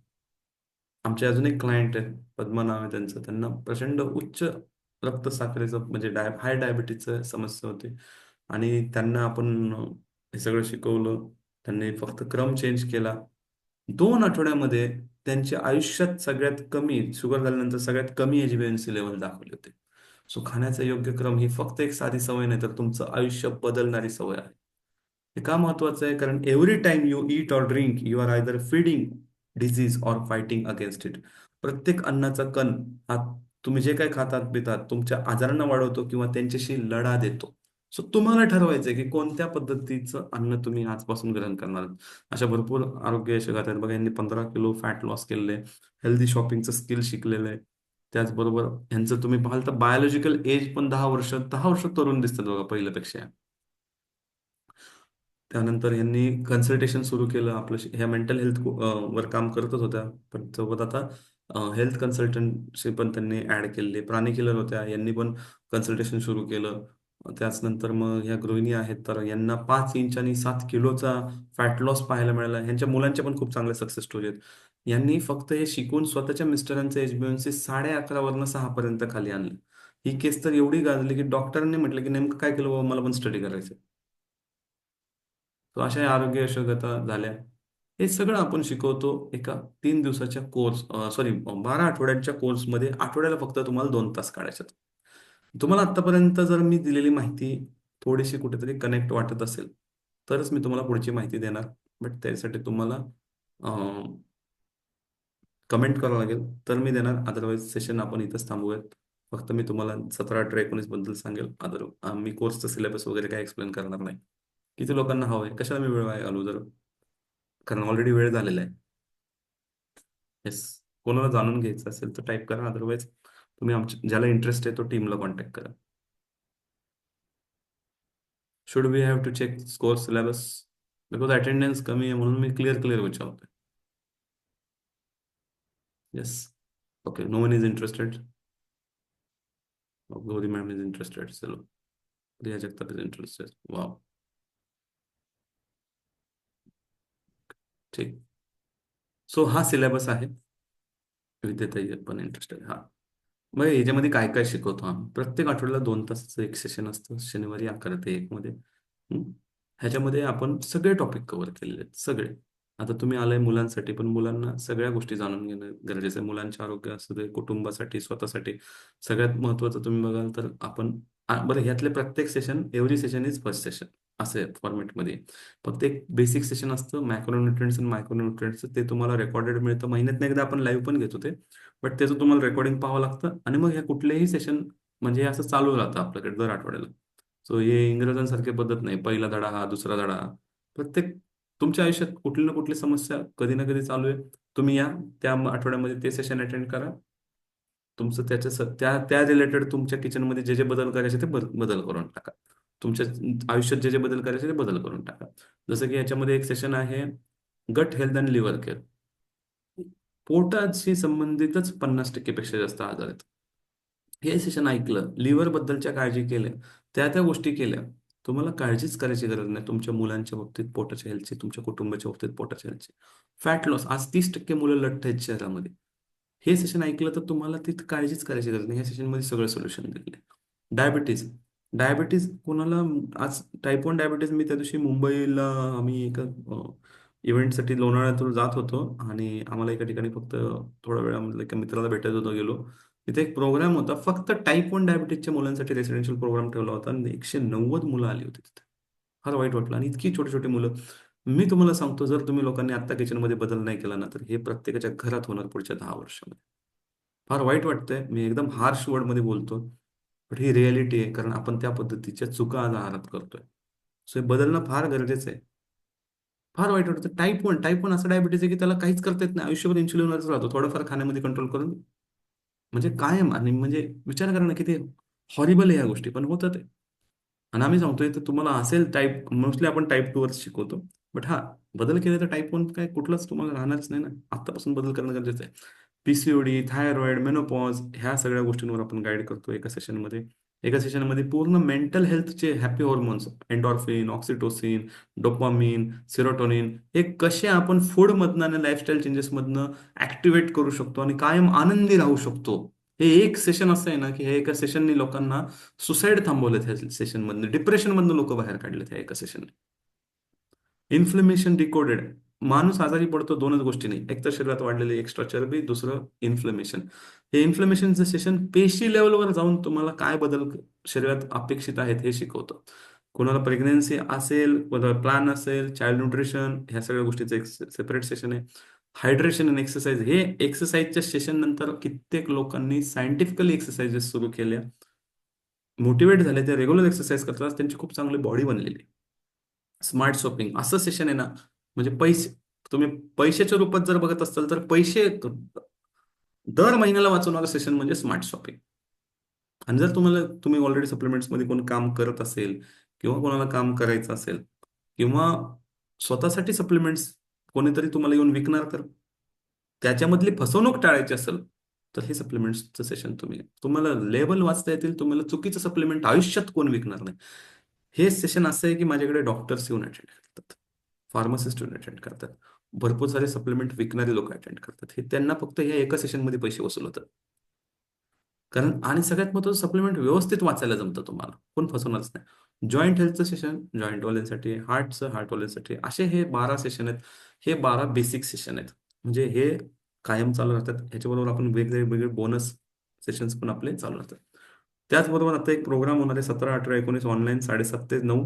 आमचे अजून एक क्लायंट आहेत, पद्मा नाव आहे त्यांचं. त्यांना प्रचंड उच्च रक्तसाखरेचं म्हणजे हाय डायबिटीजचं समस्या होती. आणि त्यांना आपण हे सगळं शिकवलं. त्यांनी फक्त क्रम चेंज केला. 2 आठवड्यामध्ये त्यांच्या आयुष्यात सगळ्यात कमी शुगर झाल्यानंतर सगळ्यात कमी HbA1c लेवल दाखवले होते. सो खाण्याचा योग्य क्रम ही फक्त एक साधी सवय नाही, तर तुमचं आयुष्य बदलणारी सवय आहे. हे का महत्वाचं आहे? कारण every time you eat or drink you are either feeding disease or fighting against it. प्रत्येक अन्नाचा कण हा तुम्ही जे काही खातात पितात तुमच्या आजारांना वाढवतो किंवा त्यांच्याशी लढा देतो. सो तुम्हाला ठरवायचंय की कोणत्या पद्धतीचं अन्न तुम्ही आजपासून ग्रहण करणार आहात. अशा भरपूर आरोग्य यशक आहेत बघा. यांनी 15 किलो फॅट लॉस केलेलं आहे, हेल्दी शॉपिंगचं स्किल शिकलेलं आहे. त्याचबरोबर ह्यांचं तुम्ही पाहाल तर बायोलॉजिकल एज पण 10 वर्ष तरुण दिसतात बघा पहिल्यापेक्षा. त्यानंतर यांनी कन्सल्टेशन सुरू केलं आपलं. ह्या मेंटल हेल्थ वर काम करतच होत्या, पण सोबत आता हेल्थ कन्सल्टन्सी पण त्यांनी ऍड केलेली. प्राणी किलर होत्या, यांनी पण कन्सल्टेशन सुरू केलं. त्याच नंतर मग ह्या गृहिणी आहेत तर यांना 5 इंच आणि 7 किलोचा फॅट लॉस पाहायला मिळाला. ह्यांच्या मुलांच्या पण खूप चांगल्या सक्सेस स्टोरी आहेत. यांनी फक्त हे शिकून स्वतःच्या मिस्टरांचं HbA1c 11.5 वरनं 6 पर्यंत खाली आणलं. ही केस तर एवढी गाजली की डॉक्टरांनी म्हटलं की नेमकं काय केलं बाबा, मला पण स्टडी करायचं. तो अशा आरोग्य यशोगाथा झाल्या. हे सगळं आपण शिकवतो एका 3 दिवसाच्या कोर्स, सॉरी 12 आठवड्यांच्या कोर्समध्ये. आठवड्याला फक्त तुम्हाला 2 तास काढायच्यात. तुम्हाला आतापर्यंत जर मी दिलेली माहिती थोडीशी कुठेतरी कनेक्ट वाटत असेल तरच मी तुम्हाला पुढची माहिती देणार. बट त्यासाठी तुम्हाला कमेंट करावं लागेल तर मी देणार, अदरवाईज सेशन आपण इथंच थांबूयात. फक्त मी तुम्हाला 17, 18, 19 बद्दल सांगेल. मी कोर्सचं सिलेबस वगैरे काय एक्सप्लेन करणार नाही. किती लोकांना हवंय, कशाला मी वेळ वाया घालू जर, कारण ऑलरेडी वेळ झालेला आहे. येस. कोणाला जाणून घ्यायचं असेल तर टाईप करा, अदरवाईज तुम्ही आमच्या ज्याला इंटरेस्ट आहे तो टीमला कॉन्टॅक्ट करा. Should we have to check score syllabus? Because attendance कमी आहे म्हणून मी क्लिअर क्लिअर विचारतोय. Yes. Okay, no one is interested. Gauri ma'am is interested. चलो, Priya Jagtap is interested. Wow. ठीक. सो हा सिलेबस आहे. विद्याताई पण इंटरेस्टेड. हा, मग याच्यामध्ये काय काय शिकवतो आम्ही? प्रत्येक आठवड्याला 2 तासाचं एक सेशन असतं, शनिवारी 11 ते 1 मध्ये. हं? ह्याच्यामध्ये आपण सगळे टॉपिक कव्हर केलेले आहेत, सगळे. आता तुम्ही आलाय मुलांसाठी, पण मुलांना सगळ्या गोष्टी जाणून घेणं गरजेचं आहे. मुलांचे आरोग्य असू दे, कुटुंबासाठी, स्वतःसाठी. सगळ्यात महत्त्वाचं तुम्ही बघाल तर आपण बरं, ह्यातले प्रत्येक session, every session is first session असे फॉर्मॅटमध्ये. फक्त एक बेसिक सेशन असतं मॅक्रोन्युट्रिएंट्स आणि मायक्रोन्युट्रिएंट्सचं, ते तुम्हाला रेकॉर्डेड मिळतं. महिन्यात एकदा आपण लाईव्ह पण घेतो ते, बट त्याचं तुम्हाला रेकॉर्डिंग पाहावं लागतं. आणि मग ह्या कुठलेही सेशन म्हणजे हे असं चालू राहतं आपल्याकडे दर आठवड्याला. सो हे इंग्रजांसारखी पद्धत नाही, पहिला धडा हा, दुसरा धडा हा. प्रत्येक तुमच्या आयुष्यात कुठली ना कुठली समस्या कधी ना कधी चालू आहे, तुम्ही या त्या आठवड्यामध्ये ते सेशन अटेंड करा. तुमचं त्या त्या रिलेटेड तुमच्या किचनमध्ये जे जे बदल करायचे ते बदल करून टाका. तुमच्या आयुष्यात जे जे बदल करायचे ते बदल करून टाका. जसं की याच्यामध्ये एक सेशन आहे, gut health and liver care. पोटाशी संबंधितच 50% पेक्षा जास्त आजार आहेत. हे सेशन ऐकलं, लिव्हर बद्दलच्या काळजी केल्या, त्या गोष्टी केल्या, तुम्हाला काळजीच करायची गरज नाही तुमच्या मुलांच्या बाबतीत पोटाच्या हेल्थची, तुमच्या कुटुंबाच्या बाबतीत पोटाच्या हेल्थची. फॅट लॉस, आज 30% मुलं लठ्ठ आहेत शहरामध्ये. हे सेशन ऐकलं तर तुम्हाला ती काळजीच करायची गरज नाही. ह्या सेशनमध्ये सगळं सोल्युशन दिलेलं आहे. डायबिटीज. डायबिटीज कोणाला, आज टाईप 1 डायबिटीज, मी त्या दिवशी मुंबईला आम्ही एका इव्हेंटसाठी लोणावळ्यातून जात होतो आणि आम्हाला एका ठिकाणी फक्त थोड्या वेळामध्ये एका मित्राला भेटायचं होतं, गेलो. तिथे एक प्रोग्राम होता, फक्त टाईप 1 डायबिटीजच्या मुलांसाठी रेसिडेन्शियल प्रोग्राम ठेवला होता आणि 190 मुलं आली होती तिथे. फार वाईट वाटलं. आणि इतकी छोटी छोटी मुलं. मी तुम्हाला सांगतो, जर तुम्ही लोकांनी आत्ता किचनमध्ये बदल नाही केला ना, तर हे प्रत्येकाच्या घरात होणार पुढच्या 10 वर्षामध्ये. फार वाईट वाटतंय, मी एकदम हार्श वर्डमध्ये बोलतो, पण ही रियालिटी आहे, कारण आपण त्या पद्धतीच्या चुका आज आहारात करतोय. सो हे बदलणं फार गरजेचं आहे. फार वाईट वाटतं. टाईप वन असं डायबिटीज आहे की त्याला काहीच करता येत नाही, आयुष्यभर इन्सुलिनवरच राहतो, थोडंफार खाण्यामध्ये कंट्रोल करून. म्हणजे कायम. आणि म्हणजे विचार करा ना, किती हॉरिबल आहे या गोष्टी, पण होतं ते. आणि आम्ही सांगतोय तर तुम्हाला असेल टाईप, मोस्टली आपण टाईप 2 वरच शिकवतो. बट हा, बदल केले तर टाईप 1 काय कुठलाच तुम्हाला राहणारच नाही ना. आत्तापासून बदल करणं गरजेचं आहे. PCOD, थायरॉइड, मेनोपॉज, ह्या सगळ्या गोष्टींवर आपण गाईड करतो एका सेशनमध्ये. एका सेशनमध्ये पूर्ण मेंटल हेल्थचे happy hormones, endorphin, oxytocin, dopamine, serotonin, हे कसे आपण फूडमधनं आणि लाईफस्टाईल चेंजेसमधनं ऍक्टिव्हेट करू शकतो आणि कायम आनंदी राहू शकतो. हे एक सेशन असं आहे ना, की हे एका सेशननी लोकांना सुसाईड थांबवलं, त्या सेशन मधनं डिप्रेशन मधनं लोक बाहेर काढले त्या एका सेशनने. Inflammation decoded. माणूस आजारी पडतो दोनच गोष्टी नाही, एक तर शरीरात वाढलेली एक्स्ट्रा चरबी, दुसरं इन्फ्लेमेशन. हे इन्फ्लेमेशनचं सेशन पेशी लेवलवर जाऊन तुम्हाला काय बदल शरीरात अपेक्षित आहेत हे शिकवतं. कोणाला प्रेग्नेन्सी असेल, कोणाला प्लॅन असेल, चाइल्ड न्यूट्रिशन, ह्या सगळ्या गोष्टीचं एक सेपरेट सेशन आहे. Hydration and exercise. हे एक्सरसाइजच्या सेशन नंतर कित्येक लोकांनी सायंटिफिकली एक्सरसाइजेस सुरू केल्या. मोटिवेट झाले, ते रेग्युलर एक्सरसाइज करतात, त्यांची खूप चांगली बॉडी बनलेली आहे. स्मार्ट शॉपिंग असं सेशन आहे ना, म्हणजे पैसे, तुम्ही पैशाच्या रूपात जर बघत असाल तर पैसे दर महिन्याला वाचवणारं सेशन म्हणजे स्मार्ट शॉपिंग. आणि जर तुम्ही ऑलरेडी सप्लिमेंट्समध्ये कोण काम करत असेल, किंवा कोणाला काम करायचं असेल, किंवा स्वतःसाठी सप्लिमेंट्स कोणीतरी तुम्हाला येऊन विकणार, तर त्याच्यामधली फसवणूक टाळायची असेल, तर हे सप्लिमेंट्सचं सेशन तुम्हाला लेबल वाचता येतील, तुम्हाला चुकीचं सप्लिमेंट आयुष्यात कोण विकणार नाही. हे सेशन असं आहे की माझ्याकडे डॉक्टर्स येऊन अटेंड करतात, फार्मासिस्ट येऊन अटेंड करतात, भरपूर सारे सप्लिमेंट विकणारे लोक अटेंड करतात. हे त्यांना फक्त या एका सेशनमध्ये पैसे वसूल होतात. कारण आणि सगळ्यात महत्त्वाचं, सप्लिमेंट व्यवस्थित वाचायला जमतं तुम्हाला, कोण फसवणारच नाही. जॉईंट हेल्थचं सेशन जॉईंटवाल्यांसाठी, हार्टचं हार्टवाल्यांसाठी, असे हे 12 सेशन आहेत. हे 12 बेसिक सेशन आहेत. म्हणजे हे कायम चालू राहतात. ह्याच्याबरोबर आपण वेगवेगळे बोनस सेशन्स पण आपले चालू राहतात. त्याचबरोबर आता एक प्रोग्राम होणार आहे 17, 18, 19 ऑनलाईन 7:30 ते 9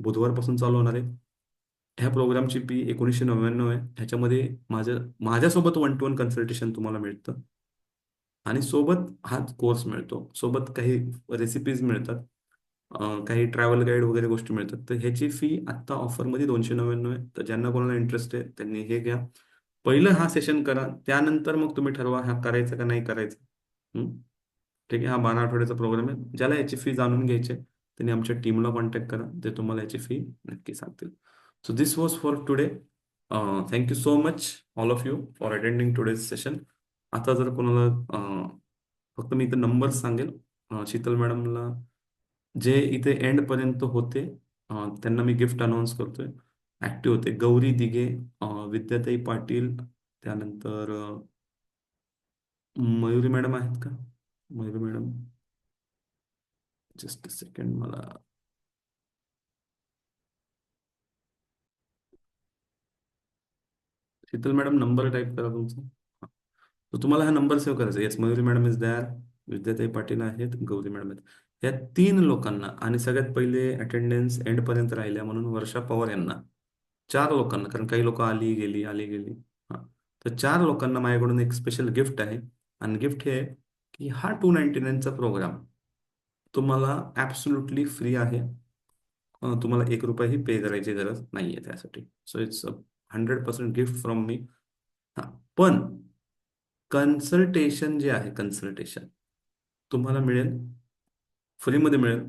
बुधवारपासून चालू होणार आहे. ह्या प्रोग्रामची फी 1999 आहे. ह्याच्यामध्ये माझ्यासोबत 1-to-1 कन्सल्टेशन तुम्हाला मिळतं, आणि सोबत हा कोर्स मिळतो, सोबत काही रेसिपीज मिळतात, काही ट्रॅव्हल गाईड वगैरे गोष्टी मिळतात. तर ह्याची फी आत्ता ऑफरमध्ये 299 आहे. तर ज्यांना कोणाला इंटरेस्ट आहे त्यांनी हे घ्या. पहिलं हा सेशन करा, त्यानंतर मग तुम्ही ठरवा हा करायचं का नाही करायचं. हं? ठीक आहे, हा 12 आठवड्याचा प्रोग्राम आहे. ज्याला याची फी जाणून घ्यायची आहे, त्यांनी आमच्या टीमला कॉन्टॅक्ट करा, ते तुम्हाला याची फी नक्की सांगतील. So this was for today. Thank you so much all of you for attending today's session. आता जर कोणाला फक्त मी इथे नंबर सांगेल. शीतल मॅडमला जे इथे एंड पर्यंत होते, त्यांना मी गिफ्ट अनाऊन्स करतोय. ऍक्टिव्ह होते गौरी दिघे, विद्याताई पाटील, त्यानंतर मयुरी मॅडम आहेत का? मयुरी मॅडम, जस्ट सेकंड, मला शीतल मॅडम नंबर टाईप करा तुमचा. हा. तर तुम्हाला हा नंबर सेव्ह करायचा. Yes, Mayuri madam is there, Vidyatai Patil आहेत, गौरी मॅडम आहेत. या 3 लोकांना, आणि सगळ्यात पहिले अटेंडन्स एंड पर्यंत राहिल्या म्हणून वर्षा पवार यांना, 4 लोकांना, कारण काही लोक आली गेली आली गेली. हा, तर 4 लोकांना माझ्याकडून एक स्पेशल गिफ्ट आहे. आणि गिफ्ट हे आहे की हा 299चा प्रोग्राम तुम्हाला ॲब्सोल्युटली फ्री आहे. तुम्हाला 1 रुपयाही पे करायची गरज नाहीये त्यासाठी. So it's 100% gift from me. हा, पण कन्सल्टेशन जे आहे, कन्सल्टेशन तुम्हाला मिळेल, फ्रीमध्ये मिळेल.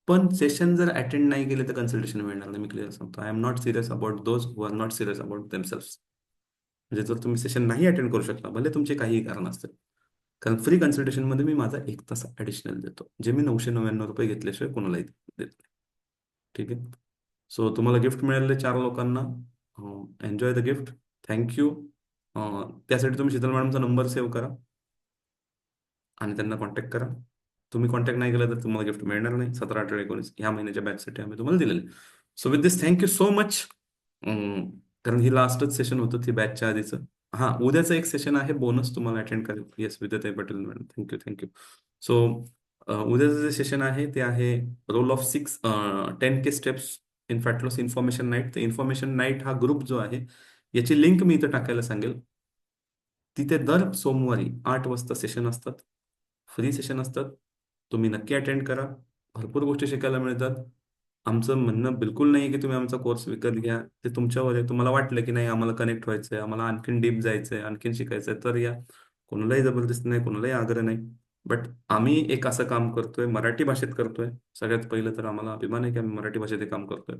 पण सेशन जर अटेंड नाही केले तर कन्सल्टेशन मिळणार नाही. मी क्लिअर सांगतो, I am not serious about those who are not serious about themselves. म्हणजे जर तुम्ही सेशन नाही अटेंड करू शकता, भले तुमचे काहीही कारण असतील, कारण फ्री कन्सल्टेशनमध्ये मी माझा 1 तास ॲडिशनल देतो, जे मी 999 रुपये घेतल्याशिवाय कोणालाही देत नाही. ठीक आहे. सो तुम्हाला गिफ्ट मिळालेले 4 लोकांना, एन्जॉय द गिफ्ट. थँक्यू. त्यासाठी तुम्ही शीतल मॅडमचा नंबर सेव्ह करा आणि त्यांना कॉन्टॅक्ट करा. तुम्ही कॉन्टॅक्ट नाही केला तर तुम्हाला गिफ्ट मिळणार नाही. 17, 18, 19 ह्या महिन्याच्या बॅचसाठी आम्ही तुम्हाला दिलेले. So with this, thank you so much. कारण ही लास्टच सेशन होतं ती बॅचच्या आधीचं. हां, उद्याचं एक सेशन आहे बोनस, तुम्हाला अटेंड करायचं. Yes, Vidyatai Patil madam, thank you thank you. So उद्याचं जे सेशन आहे ते आहे role of 10K steps in fat loss information night. तर इन्फॉर्मेशन नाईट हा ग्रुप जो आहे, याची लिंक मी इथं टाकायला सांगेल. तिथे दर सोमवारी 8 वाजता सेशन असतात, फ्री सेशन असतात. तुम्ही नक्की अटेंड करा, भरपूर गोष्टी शिकायला मिळतात. आमचं म्हणणं बिलकुल नाही की तुम्ही आमचा कोर्स विकत घ्या, ते तुमच्यावर आहे. तुम्हाला वाटलं की नाही आम्हाला कनेक्ट व्हायचंय, आम्हाला आणखीन डीप जायचंय, आणखीन शिकायचंय, तर या. कोणालाही जबरदस्ती नाही, कोणालाही आग्रह नाही. बट आम्ही एक असं काम करतोय, मराठी भाषेत करतोय. सगळ्यात पहिलं तर आम्हाला अभिमान आहे की आम्ही मराठी भाषेत हे काम करतोय.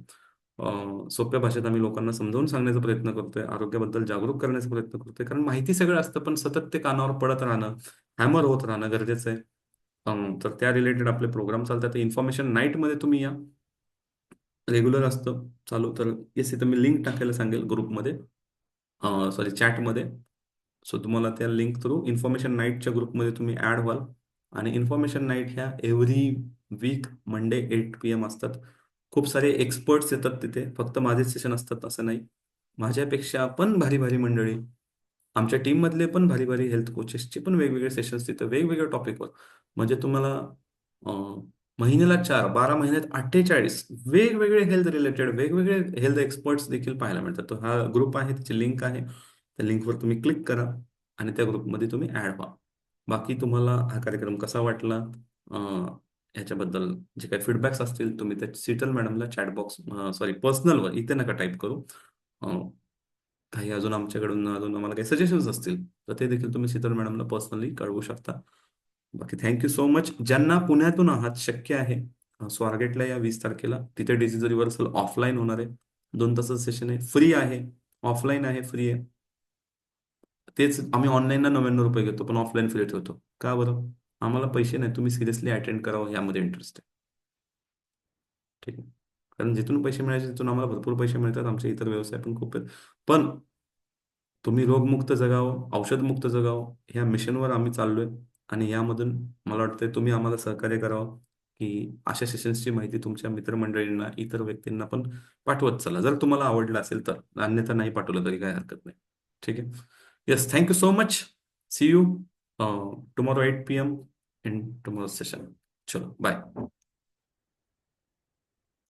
सोप्या भाषेत आम्ही लोकांना समजावून सांगण्याचा प्रयत्न करतोय, आरोग्याबद्दल जागरूक करण्याचा प्रयत्न करतोय. कारण माहिती सगळं असतं, पण सतत ते कानावर पडत राहणं, हॅमर होत राहणं गरजेचं आहे. तर त्या रिलेटेड आपले प्रोग्राम चालतात. इन्फॉर्मेशन नाईटमध्ये तुम्ही या, रेग्युलर असतं चालू. तर येस, इथं मी लिंक टाकायला सांगेल ग्रुपमध्ये, सॉरी चॅटमध्ये. सो तुम्हाला त्या लिंक थ्रू इन्फॉर्मेशन नाईटच्या ग्रुपमध्ये तुम्ही ॲड व्हाल. आणि इन्फॉर्मेशन नाईट ह्या एव्हरी वीक मंडे 8 PM असतात. खूप सारे एक्सपर्ट्स येतात तिथे, फक्त माझेच सेशन असतात असं नाही. माझ्यापेक्षा पण भारी भारी मंडळी, आमच्या टीममधले पण भारी भारी हेल्थ कोचेसचे पण वेगवेगळे सेशन्स तिथं वेगवेगळ्या टॉपिकवर. म्हणजे तुम्हाला महिन्याला 4, 12 महिन्यात 48 वेगवेगळे हेल्थ रिलेटेड वेगवेगळे हेल्थ एक्सपर्ट्स देखील पाहायला मिळतात. तो हा ग्रुप आहे, त्याची लिंक आहे. त्या लिंकवर तुम्ही क्लिक करा आणि त्या ग्रुपमध्ये तुम्ही ऍड व्हा. बाकी तुम्हाला हा कार्यक्रम कसा वाटला, ह्याच्याबद्दल जे काही फीडबॅक्स असतील तुम्ही त्या शीतल मॅडमला चॅटबॉक्स, सॉरी, पर्सनलवर, इथे नका टाईप करू. अं, काही अजून आमच्याकडून अजून आम्हाला काही सजेशन्स असतील तर ते देखील तुम्ही शीतल मॅडमला पर्सनली कळवू शकता. बाकी थँक्यू सो मच. ज्यांना पुण्यातून आहात, शक्य आहे स्वारगेटला या 20 तारखेला. तिथे डिसीज रिव्हर्सल ऑफलाईन होणार आहे. 2 तासाचं सेशन आहे, फ्री आहे. ऑफलाईन आहे, फ्री आहे. तेच आम्ही ऑनलाईनला ₹99 घेतो, पण ऑफलाईन फ्री ठेवतो. का बरं? आम्हाला पैसे नाही, तुम्ही सिरियसली अटेंड करावं यामध्ये इंटरेस्ट आहे. ठीक आहे. कारण जिथून पैसे मिळायचे तिथून आम्हाला भरपूर पैसे मिळतात. आमचे इतर व्यवसाय पण खूप आहेत. पण तुम्ही रोगमुक्त जगावं, औषधमुक्त जगावं, ह्या मिशनवर आम्ही चाललोय. आणि यामधून मला वाटतंय तुम्ही आम्हाला सहकार्य करावं, की अशा सेशन्सची माहिती तुमच्या मित्रमंडळींना, इतर व्यक्तींना पण पाठवत चला. जर तुम्हाला आवडलं असेल तर. अन्यथा नाही पाठवलं तरी काही हरकत नाही. ठीक आहे. Yes, thank you so much. See you tomorrow 8 PM in tomorrow session. चलो बाय.